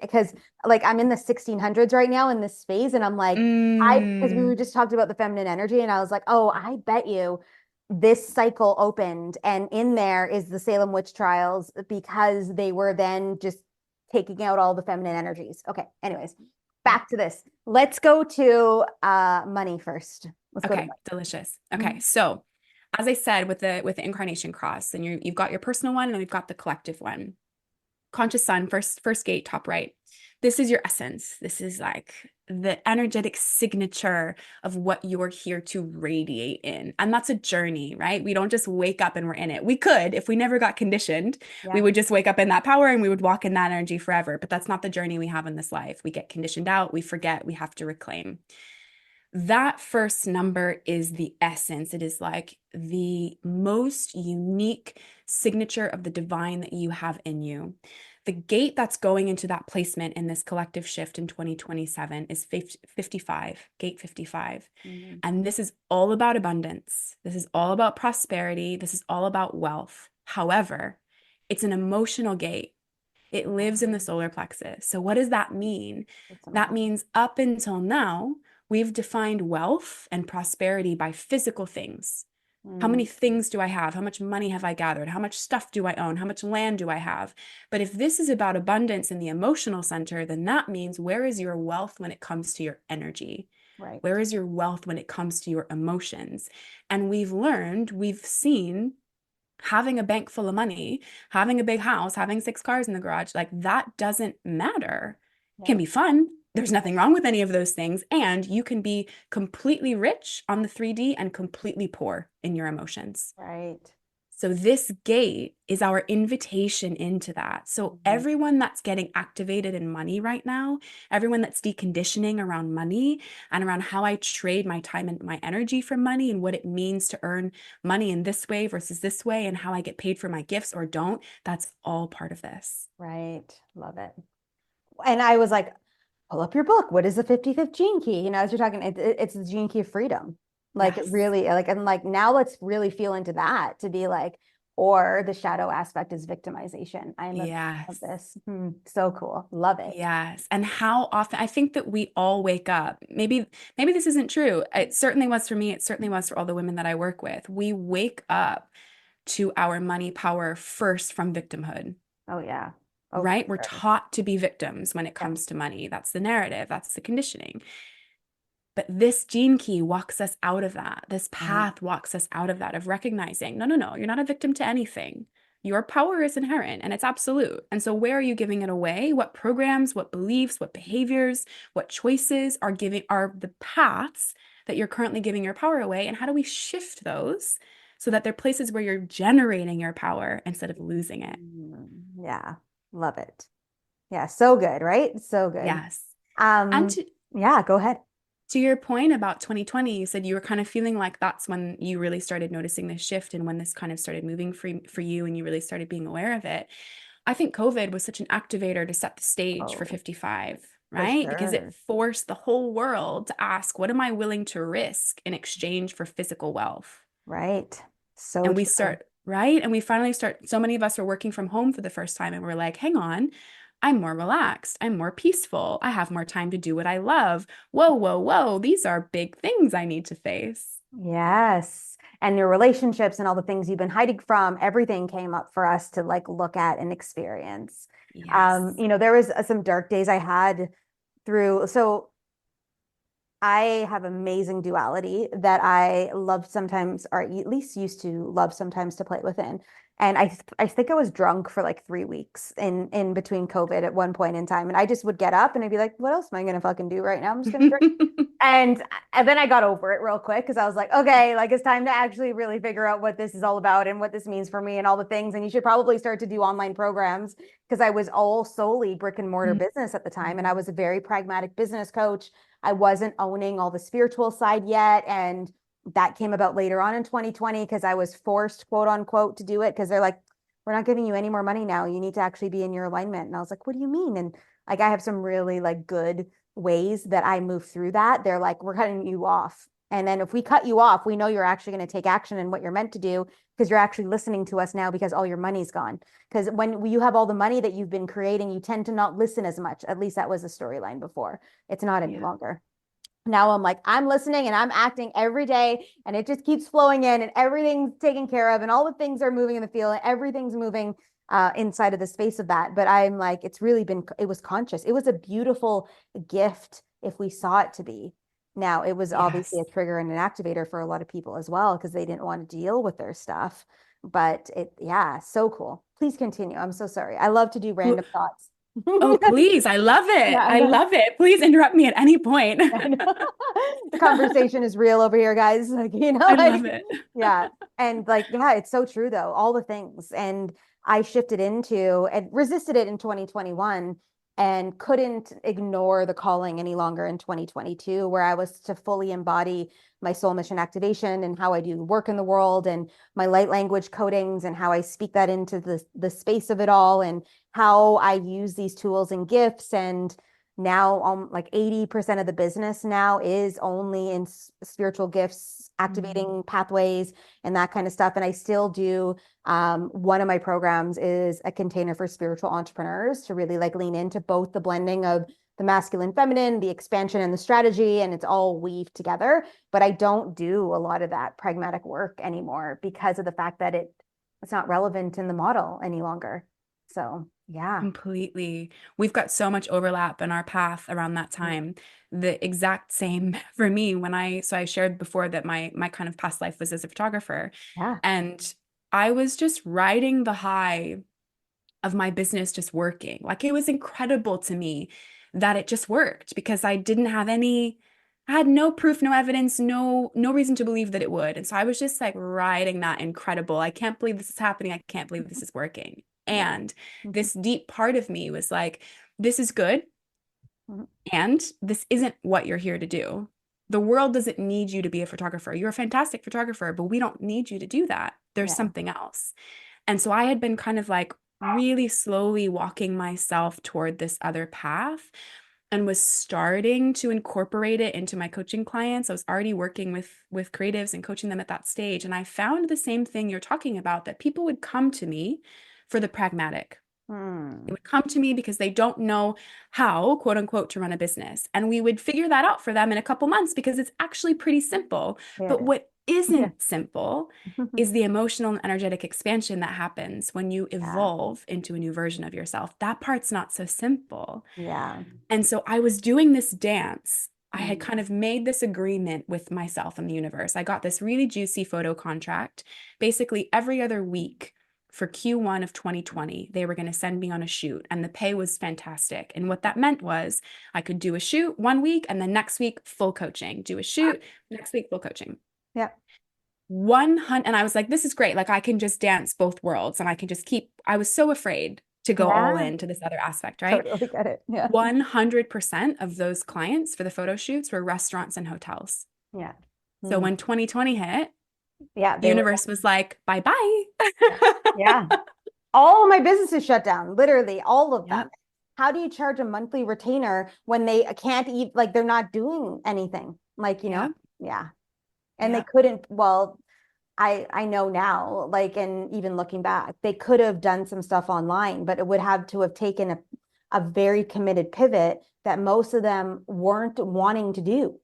because like I'm in the 1600s right now in this space, and I'm like, because we were Mm, just talked about the feminine energy, and I was like, oh, I bet you this cycle opened, and in there is the Salem witch trials because they were then just taking out all the feminine energies. Okay, anyways, yeah. back to this. Let's go to money first. Let's go to Okay, delicious. money. Okay, so as I said with the incarnation cross, and you've got your personal one and we've got the collective one. conscious sun, first gate, top right. This is your essence. This is like the energetic signature of what you're here to radiate in. And that's a journey, right? We don't just wake up and we're in it. We could, if we never got conditioned, we Yeah. would just wake up in that power and we would walk in that energy forever. But that's not the journey we have in this life. We get conditioned out, we forget, we have to reclaim. That first number is the essence. It is like the most unique signature of the divine that you have in you. The gate that's going into that placement in this collective shift in 2027 is 55, gate 55. Mhm. And this is all about abundance. This is all about prosperity. This is all about wealth. However, it's an emotional gate. It lives in the solar plexus. So, what does that mean? That's That amazing. means up until now, we've defined wealth and prosperity by physical things. How many Mm, things do I have? How much money have I gathered? How much stuff do I own? How much land do I have? But if this is about abundance in the emotional center, then that means where is your wealth when it comes to your energy? right. Where is your wealth when it comes to your emotions? And we've learned, we've seen having a bank full of money, having a big house, having 6 cars in the garage, like that doesn't matter. It can Yeah. be fun. There's nothing wrong with any of those things. And you can be completely rich on the 3D and completely poor in your emotions. Right. So, this gate is our invitation into that. So, Mhm. everyone that's getting activated in money right now, everyone that's deconditioning around money and around how I trade my time and my energy for money and what it means to earn money in this way versus this way and how I get paid for my gifts or don't, that's all part of this. Right. Love it. And I was like, pull up your book. What is the 55th gene key? As you're talking, it's the gene key of freedom. Like it Yes. really, like, and like now let's really feel into that to be like, or the shadow aspect is victimization. I'm a of Yes. this. So cool. Love it. Yes. And how often I think that we all wake up. Maybe this isn't true. It certainly was for me. It certainly was for all the women that I work with. We wake up to our money power first from victimhood, Oh yeah. Oh, for right? We're sure. taught to be victims when it Yeah. comes to money. That's the narrative, that's the conditioning. But this gene key walks us out of that. This Right. path walks us out of that, of recognizing, no, no, no, you're not a victim to anything. Your power is inherent and it's absolute. And so, where are you giving it away? What programs, what beliefs, what behaviors, what choices are the paths that you're currently giving your power away? And how do we shift those so that they're places where you're generating your power instead of losing it? Yeah. Love it. Yeah. So good, right? So good. Yes. And Um, yeah, go ahead. to your point about 2020, you said you were kind of feeling like that's when you really started noticing this shift and when this kind of started moving for you and you really started being aware of it. I think COVID was such an activator to set the stage for Oh, 55, for right? Because it sure. forced the whole world to ask, what am I willing to risk in exchange for physical wealth? Right. So And we true. start, right? And we finally start, so many of us are working from home for the first time and we're like, hang on, I'm more relaxed. I'm more peaceful. I have more time to do what I love. Whoa, whoa, whoa. These are big things I need to face. Yes. And your relationships and all the things you've been hiding from, everything came up for us to like look at and experience. Yes. There was some dark days I had so I have amazing duality that I love sometimes, or at least used to love sometimes to play within. And I think I was drunk for like 3 weeks in between COVID at one point in time. And I just would get up and I'd be like, what else am I gonna fucking do right now? I'm just gonna drink. And then I got over it real quick because I was like, okay, like it's time to actually really figure out what this is all about and what this means for me and all the things. And you should probably start to do online programs because I was all solely brick and mortar business at the time. And I was a very pragmatic business coach. I wasn't owning all the spiritual side yet. And that came about later on in 2020 because I was forced, quote unquote, to do it because they're like, we're not giving you any more money now. You need to actually be in your alignment. And I was like, what do you mean? And like, I have some really like good ways that I move through that. They're like, we're cutting you off. And then if we cut you off, we know you're actually going to take action in what you're meant to do because you're actually listening to us now because all your money's gone. Because when you have all the money that you've been creating, you tend to not listen as much. At least that was a storyline before. It's not any Yeah. longer. Now I'm like, I'm listening and I'm acting every day and it just keeps flowing in and everything's taken care of and all the things are moving in the field and everything's moving inside of the space of that. But I'm like, it was conscious. It was a beautiful gift if we saw it to be. Now, it was obviously Yes. a trigger and an activator for a lot of people as well because they didn't want to deal with their stuff. But yeah, so cool. please continue. I'm so sorry. I love to do random thoughts. Oh, please. I love it. Yeah, I no, love it. Please interrupt me at any point. I know. The conversation is real over here, guys. Like, I like, love it. yeah. And like, yeah, it's so true though. All the things. And I shifted into and resisted it in 2021 and couldn't ignore the calling any longer in 2022, where I was to fully embody my soul mission activation and how I do work in the world and my light language codings and how I speak that into the space of it all and how I use these tools and gifts. And now like 80% of the business now is only in spiritual gifts, activating pathways and that kind of stuff. And I still do one of my programs is a container for spiritual entrepreneurs to really like lean into both the blending of the masculine, feminine, the expansion and the strategy, and it's all weaved together. But I don't do a lot of that pragmatic work anymore because of the fact that it's not relevant in the model any longer. So yeah. Completely. We've got so much overlap in our path around that time. The exact same for me when I shared before that my kind of past life was as a photographer. Yeah. And I was just riding the high of my business just working. Like it was incredible to me that it just worked because I had no proof, no evidence, no reason to believe that it would. And so I was just like riding that incredible. I can't believe this is happening. I can't believe this is working. Yeah. And this deep part of me was like, this is good. Mhm. And this isn't what you're here to do. The world doesn't need you to be a photographer. You're a fantastic photographer, but we don't need you to do that. There's Yeah. something else. And so I had been kind of like really slowly walking myself toward this other path and was starting to incorporate it into my coaching clients. I was already working with creatives and coaching them at that stage. And I found the same thing you're talking about, that people would come to me for the pragmatic. They Hmm. would come to me because they don't know how, quote unquote, to run a business. And we would figure that out for them in a couple months because it's actually pretty simple. But Yeah. what Yeah. isn't simple is the emotional and energetic expansion that happens when you Yeah. evolve into a new version of yourself. That part's not so simple. Yeah. And so I was doing this dance. I had Mm. kind of made this agreement with myself and the universe. I got this really juicy photo contract. Basically, every other week for Q1 of 2020, they were going to send me on a shoot, and the pay was fantastic. And what that meant was I could do a shoot one week, and then next week, full coaching. Do a shoot, next week, full coaching. Yeah. 100, and I was like, this is great. Like I can just dance both worlds and I can just keep, I was so afraid to go all Yeah. into this other aspect, right? Totally get it. Yeah. 100% of those clients for the photo shoots were restaurants and hotels. Yeah. So Mm. when 2020 hit, Yeah. the They were, universe was like, bye bye. yeah. All of my businesses shut down, literally all of them. Yep. How do you charge a monthly retainer when they can't eat, like they're not doing anything? Like, Yep. yeah. And they Yep. couldn't, well, I know now, like, and even looking back, they could have done some stuff online, but it would have to have taken a very committed pivot that most of them weren't wanting to do.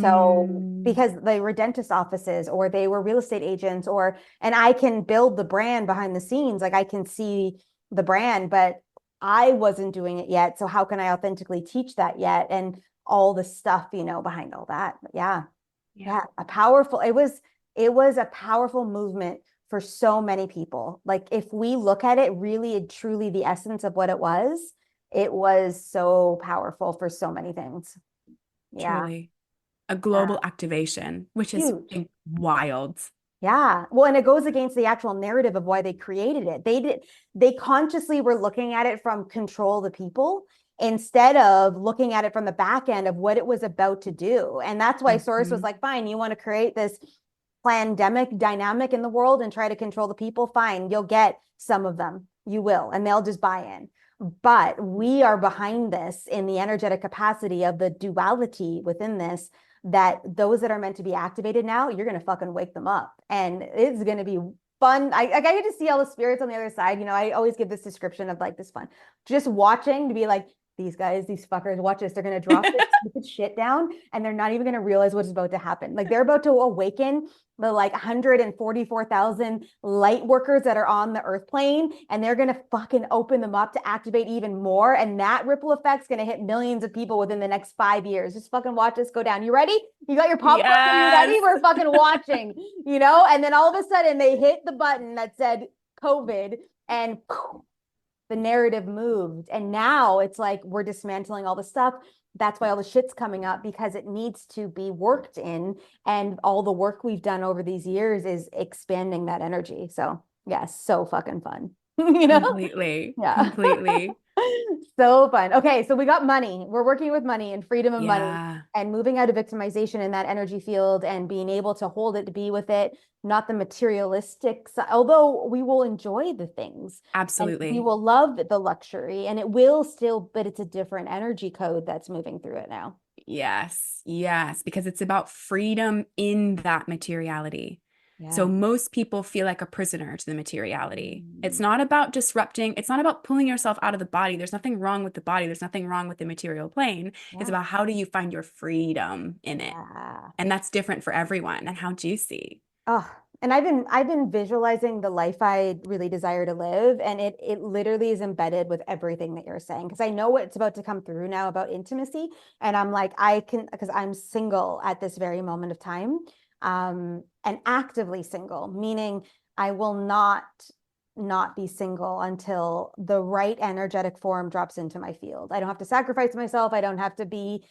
So Mm, because they were dentist offices or they were real estate agents or, and I can build the brand behind the scenes, like I can see the brand, but I wasn't doing it yet. So how can I authentically teach that yet? And all the stuff, behind all that. But yeah. yeah. Yeah, it was a powerful movement for so many people. Like if we look at it really and truly the essence of what it was so powerful for so many things. Yeah. Truly. A Yeah. global activation, which is Huge. wild. Yeah. Well, and it goes against the actual narrative of why they created it. They consciously were looking at it from control the people instead of looking at it from the back end of what it was about to do. And that's why Source was Mhm. like, fine, you want to create this pandemic dynamic in the world and try to control the people, fine, you'll get some of them. You will, and they'll just buy in. But we are behind this in the energetic capacity of the duality within this, that those that are meant to be activated now, you're going to fucking wake them up. And it's going to be fun. I get to see all the spirits on the other side. I always give this description of like this fun, just watching to be like, these guys, these fuckers, watch this. They're going to drop this stupid shit down and they're not even going to realize what's about to happen. Like they're about to awaken the like 144,000 light workers that are on the earth plane, and they're going to fucking open them up to activate even more. And that ripple effect's going to hit millions of people within the next 5 years. Just fucking watch this go down. You ready? You got your popcorn and you ready? Yes. We're fucking watching, And then all of a sudden they hit the button that said COVID and the narrative moved. And now it's like we're dismantling all the stuff. That's why all the shit's coming up, because it needs to be worked in. And all the work we've done over these years is expanding that energy. So, yeah, so fucking fun. You know? Completely, Yeah. completely. So fun. Okay, so we got money. We're working with money and freedom of money Yeah, and moving out of victimization in that energy field and being able to hold it, to be with it, not the materialistic side, although we will enjoy the things and we absolutely. will love the luxury and it will still, but it's a different energy code that's moving through it now. Yes, yes, because it's about freedom in that materiality. So Yeah. most people feel like a prisoner to the materiality. It's Mm, not about disrupting, it's not about pulling yourself out of the body. There's nothing wrong with the body, there's nothing wrong with the material plane. It's yeah. about how do you find your freedom in it. Yeah. And that's different for everyone. And how juicy. Oh, and I've been visualizing the life I really desire to live, and it literally is embedded with everything that you're saying. Because I know what's about to come through now about intimacy, and I'm like, I can, because I'm single at this very moment of time, and actively single, meaning I will not be single until the right energetic form drops into my field. I don't have to sacrifice myself. I don't have to be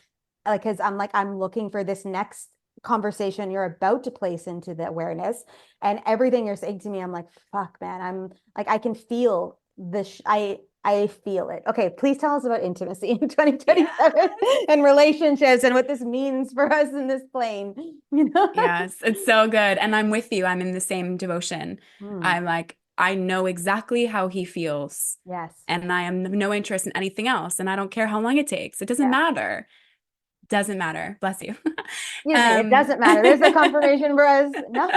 like, because I'm looking for this next conversation you're about to place into the awareness, and everything you're saying to me, I'm like, fuck, man, I'm like, I can feel this. I feel it. Okay, please tell us about intimacy in 2027 Yes. and relationships and what this means for us in this plane, you know? Yes, it's so good. And I'm with you. I'm in the same devotion. Hmm. I'm like, I know exactly how he feels. Yes. And I am no interest in anything else. And I don't care how long it takes. It doesn't Yeah. matter. Doesn't matter. Bless you. Excuse me, it Um, doesn't matter. There's a confirmation for us. No.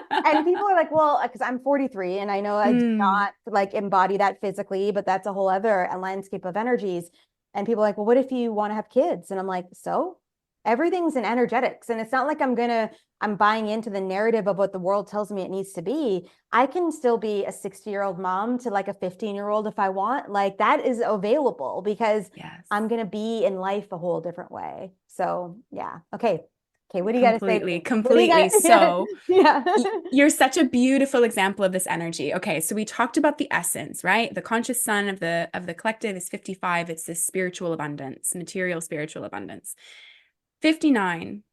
And people are like, well, because I'm 43 and I know I do mm, not like embody that physically, but that's a whole other landscape of energies. And people are like, well, what if you want to have kids? And I'm like, so everything's in energetics. And it's not like I'm buying into the narrative of what the world tells me it needs to be. I can still be a 60-year-old mom to like a 15-year-old if I want. Like that is available because yes, I'm going to be in life a whole different way. So, yeah. Okay. Okay. What do you got to say to completely, me? What do you completely. got? Yeah. So Yeah. you're such a beautiful example of this energy. Okay, so we talked about the essence, right? The conscious sun of the collective is 55. It's this spiritual abundance, material spiritual abundance. 59,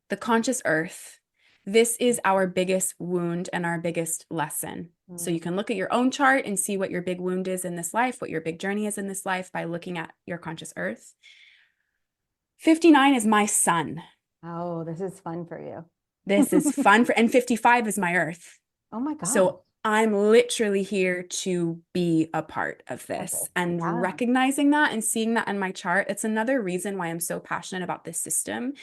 the conscious earth. This is our biggest wound and our biggest lesson. So you Mm. can look at your own chart and see what your big wound is in this life, what your big journey is in this life by looking at your conscious earth. 59 is my sun. Oh, this is fun for you. This is fun and 55 is my earth. Oh my God. So I'm literally here to be a part of Okay. this and Yeah. recognizing that and seeing that in my chart. It's another reason why I'm so passionate about this system,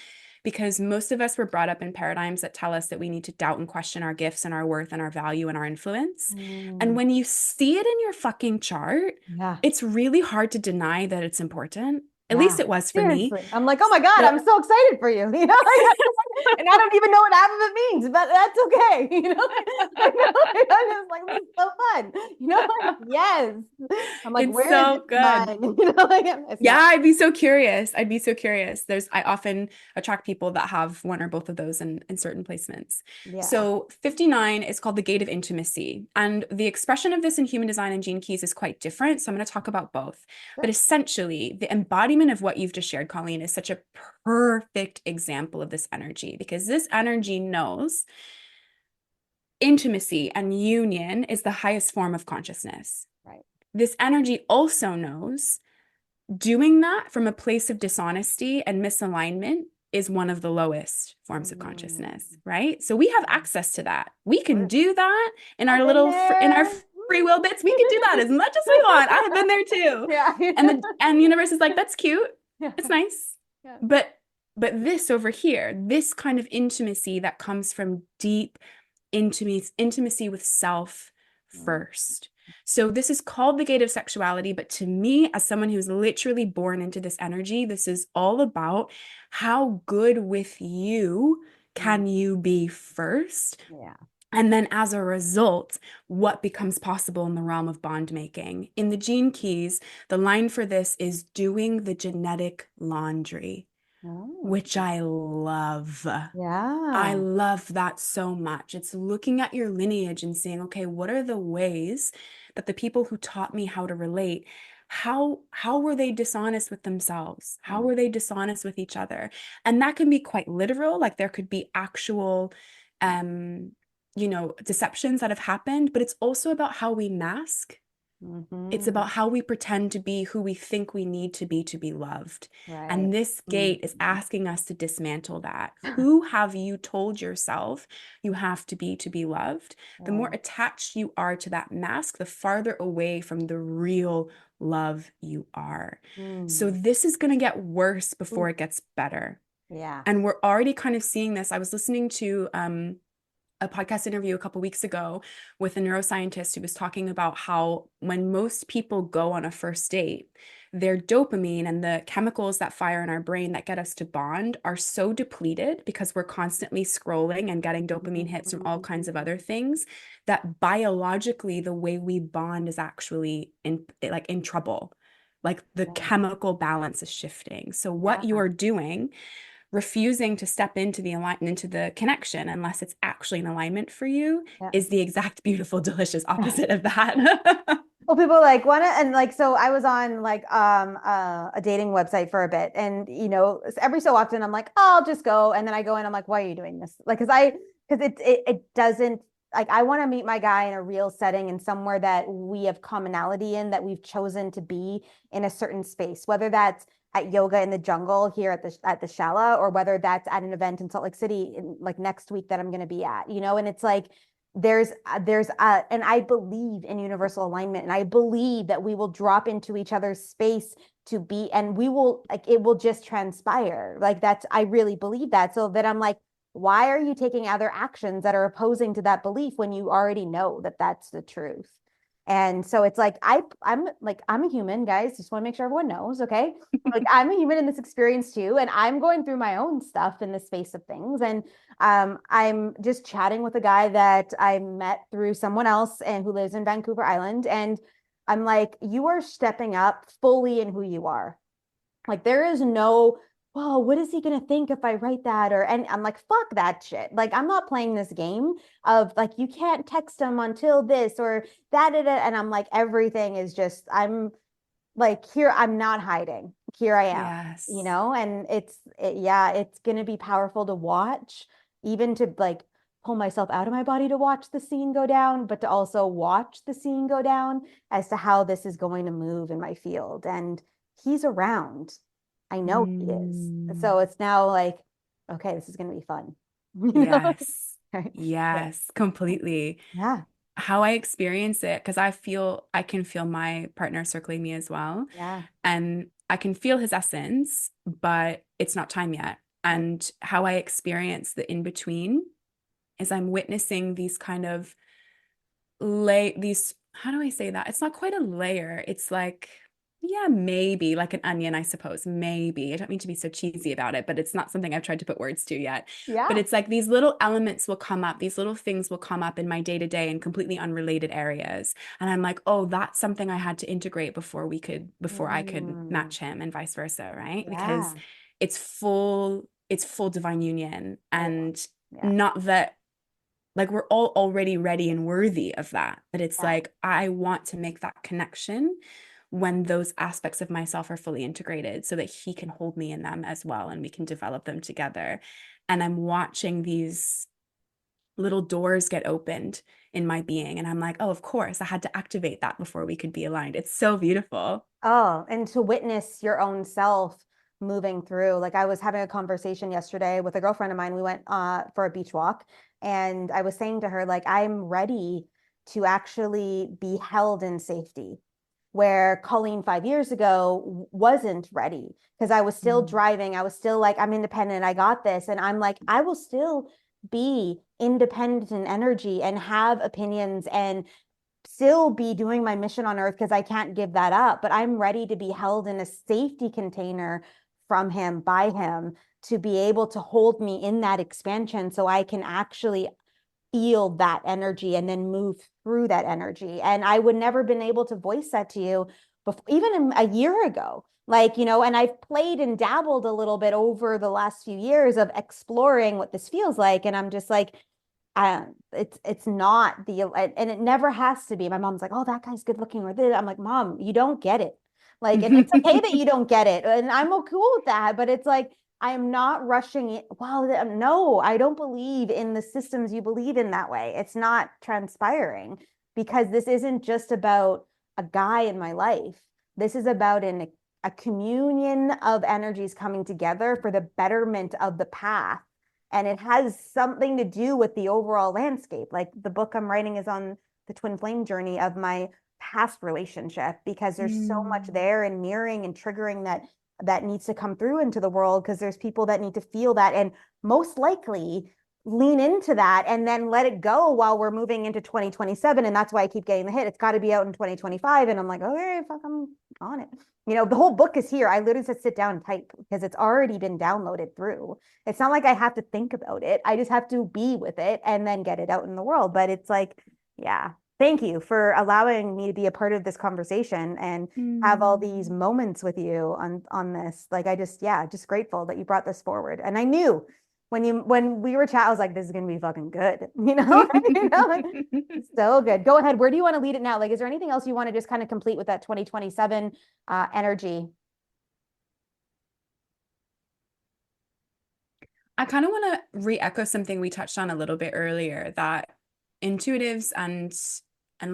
because most of us were brought up in paradigms that tell us that we need to doubt and question our gifts and our worth and our value and our influence. And Mm. when you see it in your fucking chart, Yeah. it's really hard to deny that it's important. At least Yeah. it was for me. Seriously. I'm like, oh my God, So I'm so excited for you. You know, and I don't even know what half of it means, but that's okay. You know, I'm just like, this is so fun. You know, like, yes. I'm like, it's where is so it good. mine? You know, like it's Yeah, not. I'd be so curious. I'd be so curious. I often attract people that have one or both of those in certain placements. Yeah. So 59 is called the gate of intimacy. And the expression of this in human design and gene keys is quite different. So I'm going to talk about both. But Sure. essentially, the embodiment of what you've just shared, Colleen, is such a perfect example of this energy because this energy knows intimacy and union is the highest form of consciousness. Right. This energy also knows doing that from a place of dishonesty and misalignment is one of the lowest forms of Mm. consciousness, right? So we have access to that. We can Sure. do that in our I've been little in our there. free will bits. We can do that as much as we want. I have been there too. Yeah. And the universe is like, that's cute. Yeah. It's nice. Yeah. But this over here, this kind of intimacy that comes from deep intimacy with self Mm. first. So this is called the gate of sexuality, but to me, as someone who's literally born into this energy, this is all about how good with you Mm. can you be first? Yeah. And then as a result, what becomes possible in the realm of bond making? In the gene keys, the line for this is doing the genetic laundry, Oh. which I love. I Yeah. love that so much. It's looking at your lineage and saying, okay, what are the ways that the people who taught me how to relate, how were they dishonest with themselves? How were they dishonest with each other? And that can be quite literal, like there could be actual deceptions that have happened, but it's also about how we mask. It's Mm-hmm. about how we pretend to be who we think we need to be loved. Right. And this gate is Mhm. asking us to dismantle that. Who have you told yourself you have to be loved? The more Right. attached you are to that mask, the farther away from the real love you are. So Mm. this is going to get worse Ooh, before it gets better. yeah. And we're already kind of seeing this. I was listening to a podcast interview a couple weeks ago with a neuroscientist who was talking about how when most people go on a first date, their dopamine and the chemicals that fire in our brain that get us to bond are so depleted because we're constantly scrolling and getting dopamine hits from all kinds of other things that biologically the way we bond is actually in trouble. Like the Yeah. chemical balance is shifting. So what you Yeah. are doing, refusing to step into the alignment, into the connection unless it's actually in alignment for you, Yeah. is the exact beautiful delicious opposite of that. Well, people like wanna and like so I was on like a dating website for a bit and every so often I'm like, oh, I'll just go and then I go in I'm like, why are you doing this? Like because it doesn't like I want to meet my guy in a real setting and somewhere that we have commonality in that we've chosen to be in a certain space, whether that's at yoga in the jungle here at the Shala or whether that's at an event in Salt Lake City in, like next week that I'm going to be at, and it's like and I believe in universal alignment and I believe that we will drop into each other's space to be and we will like it will just transpire like that's I really believe that so that I'm like why are you taking other actions that are opposing to that belief when you already know that that's the truth and so it's like I'm a human guys just want to make sure everyone knows okay like I'm a human in this experience too and I'm going through my own stuff in the space of things and I'm just chatting with a guy that I met through someone else and who lives in Vancouver Island. And I'm like, you are stepping up fully in who you are. Like there is no, well, what is he gonna think if I write that? And I'm like, fuck that shit. Like I'm not playing this game of like you can't text him until this or that. And I'm like, everything is just I'm like here I'm not hiding here I am Yes. and yeah it's gonna be powerful to watch even to like pull myself out of my body to watch the scene go down but to also watch the scene go down as to how this is going to move in my field and he's around I know he is Mm, so it's now like okay this is gonna be fun you know yes. Right. Yeah. Yes, completely. Yeah. How I experience it, because I can feel my partner circling me as well. Yeah. And I can feel his essence, but it's not time yet. Right. And how I experience the in between is I'm witnessing these kind of these, how do I say that? It's not quite a layer. It's like, yeah, maybe like an onion, I suppose. Maybe. I don't mean to be so cheesy about it, but it's not something I've tried to put words to yet. But Yeah. it's like these little elements will come up, these little things will come up in my day to day in completely unrelated areas. And I'm like, oh, that's something I had to integrate before I could Mm. match him and vice versa, right? Because Yeah. it's full divine union. Oh And yeah. not that like we're all already ready and worthy of that. But it's Yeah. like, I want to make that connection when those aspects of myself are fully integrated so that he can hold me in them as well and we can develop them together. And I'm watching these little doors get opened in my being. And I'm like, oh, of course, I had to activate that before we could be aligned. It's so beautiful. Oh, and to witness your own self moving through. Like I was having a conversation yesterday with a girlfriend of mine. We went for a beach walk and I was saying to her, like, I'm ready to actually be held in safety. Where Colleen 5 years ago wasn't ready because I was still Mm. driving. I was still like, I'm independent. I got this. And I'm like, I will still be independent in energy and have opinions and still be doing my mission on earth because I can't give that up, but I'm ready to be held in a safety container from him, by him, to be able to hold me in that expansion so I can actually feel that energy and then move through that energy. And I would never been able to voice that to you before, even a year ago. Like, and I've played and dabbled a little bit over the last few years of exploring what this feels like. And I'm just like, It's not and it never has to be. My mom's like, oh, that guy's good looking or this. I'm like, Mom, you don't get it. Like, and it's okay that you don't get it. And I'm cool with that. But it's like, I am not rushing it. Wow, no, I don't believe in the systems you believe in that way. It's not transpiring because this isn't just about a guy in my life. This is about a communion of energies coming together for the betterment of the path, and it has something to do with the overall landscape. Like the book I'm writing is on the twin flame journey of my past relationship, because there's so much Mm. there and mirroring and triggering that needs to come through into the world, because there's people that need to feel that and most likely lean into that and then let it go while we're moving into 2027. And that's why I keep getting the hit. It's got to be out in 2025. And I'm like, okay, fuck, I'm on it. The whole book is here. I literally just sit down and type because it's already been downloaded through. It's not like I have to think about it. I just have to be with it and then get it out in the world. But it's like, yeah, thank you for allowing me to be a part of this conversation and have all these Mm. moments with you on this. Like, yeah, just grateful that you brought this forward. And I knew when we were chatting, I was like, this is gonna be fucking good. Like, so good. Go ahead. Where do you want to lead it now? Like, is there anything else you want to just kind of complete with that 2027 energy? I kind of want to re-echo something we touched on a little bit earlier, that intuitives and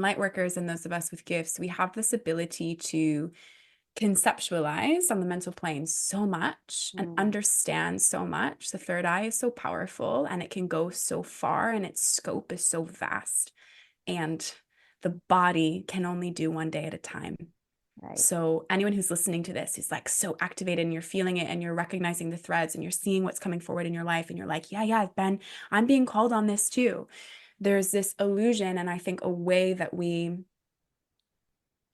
light workers and those of us with gifts, we have this ability to conceptualize on the mental plane so much and Mm, understand so much. The third eye is so powerful and it can go so far and its scope is so vast. And the body can only do one day at a time. right. So anyone who's listening to this is like so activated and you're feeling it and you're recognizing the threads and you're seeing what's coming forward in your life and you're like, yeah, I'm being called on this too. There's this illusion, and I think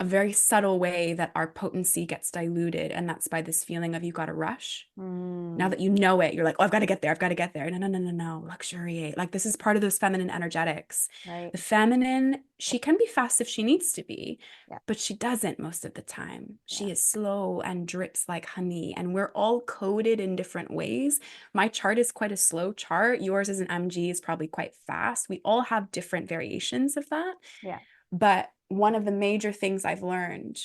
a very subtle way that our potency gets diluted, and that's by this feeling of you got to rush. Now Mm, that you know it, you're like, oh, I've got to get there. I've got to get there. No. Luxuriate. Like, this is part of those feminine energetics. right. The feminine, she can be fast if she needs to be, Yeah. but she doesn't most of the time. Yeah. She is slow and drips like honey. And we're all coded in different ways. My chart is quite a slow chart. Yours as an MG is probably quite fast. We all have different variations of that. Yeah. But one of the major things I've learned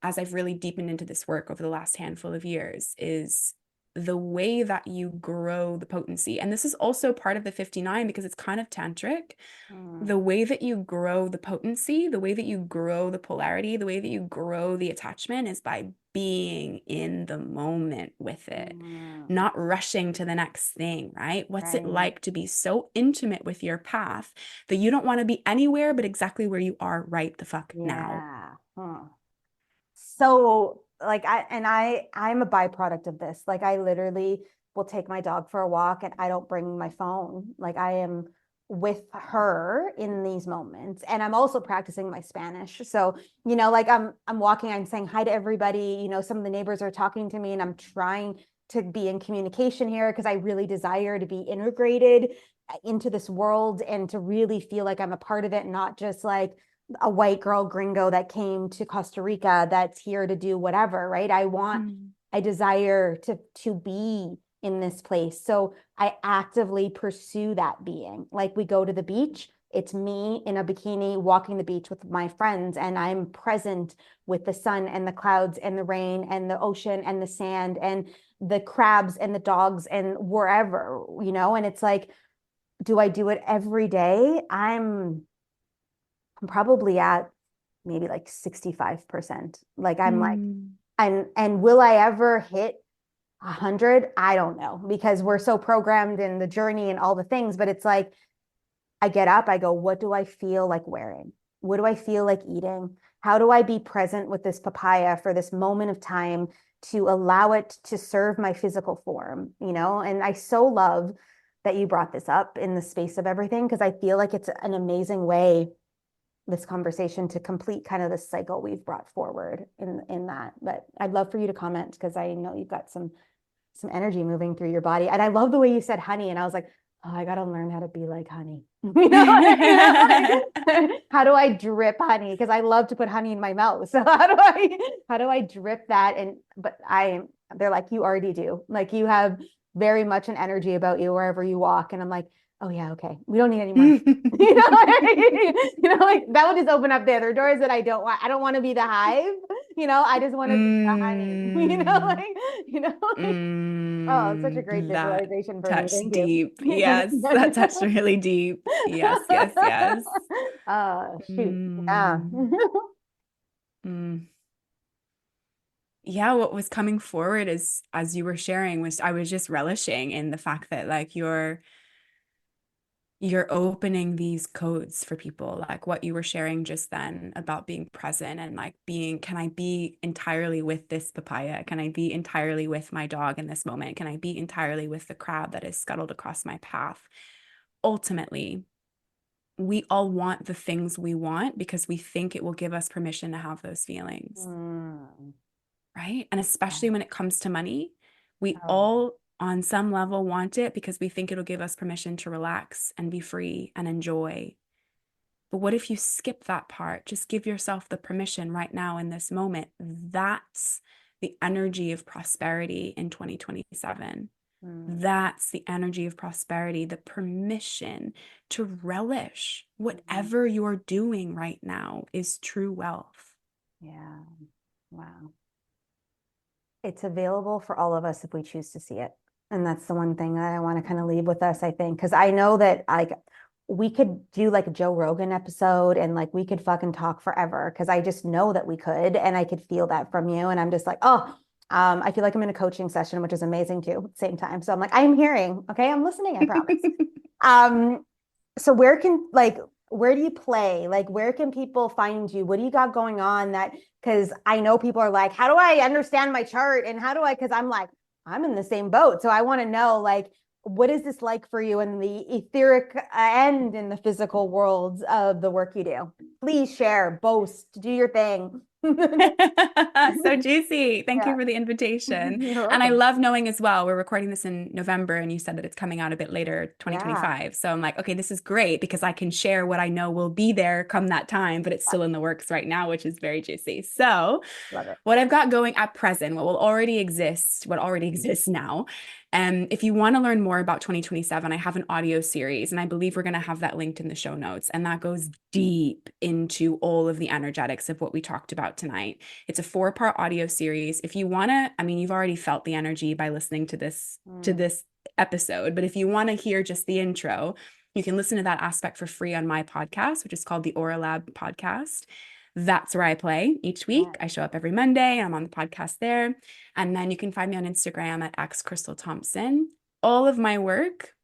as I've really deepened into this work over the last handful of years is the way that you grow the potency. And this is also part of the 59 because it's kind of tantric. Mm, The way that you grow the potency, the way that you grow the polarity, the way that you grow the attachment is by being in the moment with it, mm, not rushing to the next thing, right? What's it right. like to be so intimate with your path that you don't want to be anywhere but exactly where you are right the fuck now? Yeah. Huh. So like I'm a byproduct of this. Like, I literally will take my dog for a walk and I don't bring my phone. Like, I am with her in these moments. And I'm also practicing my Spanish. So, like, I'm walking, I'm saying hi to everybody. Some of the neighbors are talking to me and I'm trying to be in communication here because I really desire to be integrated into this world and to really feel like I'm a part of it, not just like a white girl gringo that came to Costa Rica that's here to do whatever, right? Mm. I desire to be in this place. So I actively pursue that being. Like, we go to the beach, it's me in a bikini walking the beach with my friends, and I'm present with the sun and the clouds and the rain and the ocean and the sand and the crabs and the dogs and wherever. And it's like, do I do it every day? I'm probably at maybe like 65%. Like, I'm like, Mm. and will I ever hit 100? I don't know, because we're so programmed in the journey and all the things, but it's like, I get up, I go, what do I feel like wearing? What do I feel like eating? How do I be present with this papaya for this moment of time to allow it to serve my physical form? And I so love that you brought this up in the space of everything, because I feel like it's an amazing way, this conversation, to complete kind of the cycle we've brought forward in that. But I'd love for you to comment, because I know you've got some energy moving through your body. And I love the way you said honey. And I was like, oh, I got to learn how to be like honey. Like, how do I drip honey? Because I love to put honey in my mouth. So how do I drip that? But they're like, you already do. Like, you have very much an energy about you wherever you walk. And I'm like, Oh yeah, okay. We don't need any more. Like that would just open up the other doors that I don't want. I don't want to be the hive. I just want to be the honey. Mm, Like, oh, such a great that visualization for me. touched Thank you. deep. Yes, that touched really deep. Yes, yes, yes. Shoot. Yeah. Mm, mm. Yeah, what was coming forward as you were sharing was I was just relishing in the fact that like you're opening these codes for people, like what you were sharing just then about being present and like being, can I be entirely with this papaya? Can I be entirely with my dog in this moment? Can I be entirely with the crab that is scuttled across my path? Ultimately, we all want the things we want because we think it will give us permission to have those feelings, Mm, right? And yeah. especially when it comes to money, we Oh, all on some level want it because we think it'll give us permission to relax and be free and enjoy. But what if you skip that part? Just give yourself the permission right now in this moment. That's the energy of prosperity in 2027. mm, That's the energy of prosperity, the permission to relish mm, whatever you're doing right now is true wealth. yeah. Wow. It's available for all of us if we choose to see it. And that's the one thing that I want to kind of leave with us, I think, because I know that like we could do like a Joe Rogan episode and like we could fucking talk forever because I just know that we could and I could feel that from you. And I'm just like, oh, I feel like I'm in a coaching session, which is amazing too at the same time. So I'm like, I'm hearing, okay, I'm listening, I promise. Um, so where do you play? Like where can people find you? What do you got going on that because I know people are like, how do I understand my chart? And how do I because I'm like, I'm in the same boat. So I want to know like what is this like for you in the etheric and in the physical worlds of the work you do? Please share, boast, do your thing. So juicy. Thank Yeah. you for the invitation. You're And I welcome. love knowing as well, we're recording this in November and you said that it's coming out a bit later, Yeah. 2025. So I'm like, okay, this is great because I can share what I know will be there come that time, but it's still in the works right now, which is very juicy. So Love it. what I've got going at present, what will already exist, what already exists now. If you want to learn more about 2027, I have an audio series, and I believe we're going to have that linked in the show notes. And that goes deep into all of the energetics of what we talked about tonight. It's a 4-part audio series. If you want to, I mean, you've already felt the energy by listening to Mm, this episode, but if you want to hear just the intro, you can listen to that aspect for free on my podcast, which is called the Aura Lab Podcast. That's where I play each yeah. week. I show up every Monday. I'm on the podcast there. And then you can find me on Instagram at Krystal Thompson. All of my work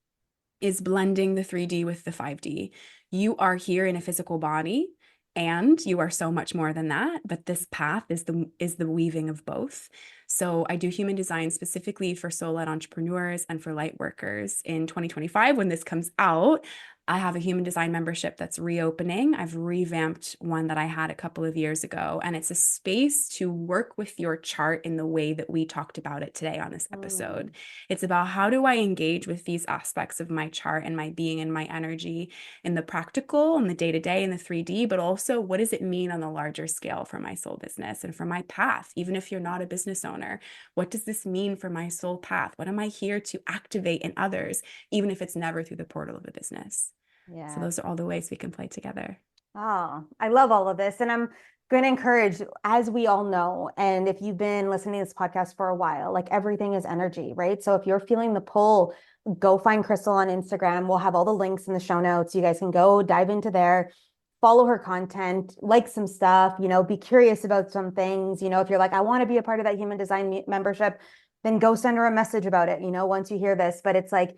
is blending the 3D with the 5D. You are here in a physical body and you are so much more than that, but this path is the weaving of both. So I do human design specifically for soul-led entrepreneurs and for light workers. In 2025 when this comes out, I have a human design membership that's reopening. I've revamped one that I had a couple of years ago, and it's a space to work with your chart in the way that we talked about it today on this Mm, episode. It's about how do I engage with these aspects of my chart and my being and my energy in the practical and the day to day and the 3D, but also what does it mean on the larger scale for my soul business and for my path, even if you're not a business owner? What does this mean for my soul path? What am I here to activate in others, even if it's never through the portal of a business? So yeah. those are all the ways we can play together. Oh, I love all of this. And I'm going to encourage, as we all know, and if you've been listening to this podcast for a while, like everything is energy, right? So if you're feeling the pull, go find Krystal on Instagram. We'll have all the links in the show notes. You guys can go dive into there, follow her content, like some stuff, be curious about some things. If you're like, I want to be a part of that human design membership, then go send her a message about it, once you hear this. But it's like,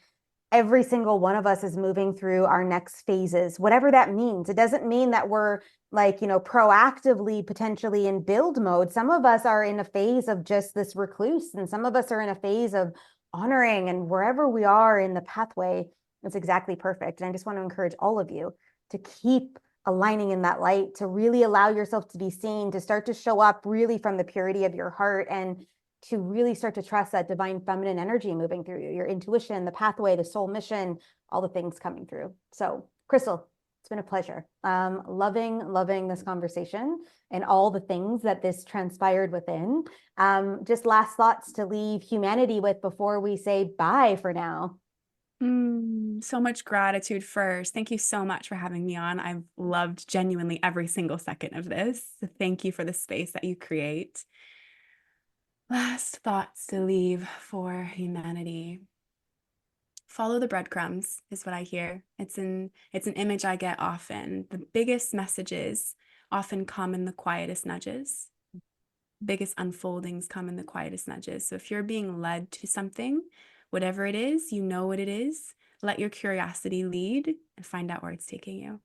every single one of us is moving through our next phases, whatever that means. It doesn't mean that we're like, proactively potentially in build mode. Some of us are in a phase of just this recluse, and some of us are in a phase of honoring, and wherever we are in the pathway, it's exactly perfect. And I just want to encourage all of you to keep aligning in that light, to really allow yourself to be seen, to start to show up really from the purity of your heart, and to really start to trust that divine feminine energy moving through you, your intuition, the pathway, the soul mission, all the things coming through. So, Krystal, it's been a pleasure. Loving this conversation and all the things that this transpired within. Just last thoughts to leave humanity with before we say bye for now. So much gratitude first. Thank you so much for having me on. I've loved genuinely every single second of this. So thank you for the space that you create. Last thoughts to leave for humanity. Follow the breadcrumbs is what I hear. It's an image I get often. The biggest messages often come in the quietest nudges. Biggest unfoldings come in the quietest nudges. So if you're being led to something, whatever it is, you know what it is, let your curiosity lead and find out where it's taking you.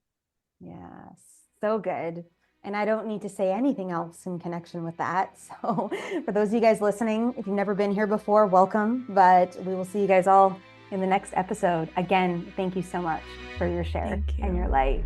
Yes, so good. And I don't need to say anything else in connection with that. So for those of you guys listening, if you've never been here before, welcome. But we will see you guys all in the next episode. Again, thank you so much for your share and your light.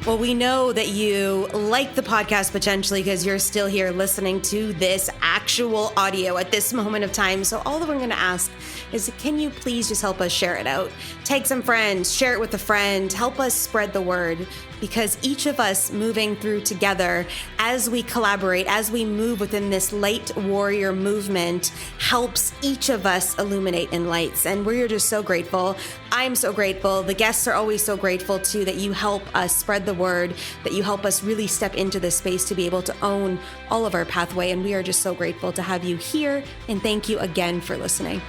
Well, we know that you like the podcast potentially because you're still here listening to this actual audio at this moment of time. So all that we're going to ask is, can you please just help us share it out? Take some friends, share it with a friend, help us spread the word, because each of us moving through together as we collaborate, as we move within this light warrior movement, helps each of us illuminate in lights. And we're just so grateful. I'm so grateful. The guests are always so grateful too, that you help us spread the word, that you help us really step into this space to be able to own all of our pathway. And we are just so grateful to have you here. And thank you again for listening.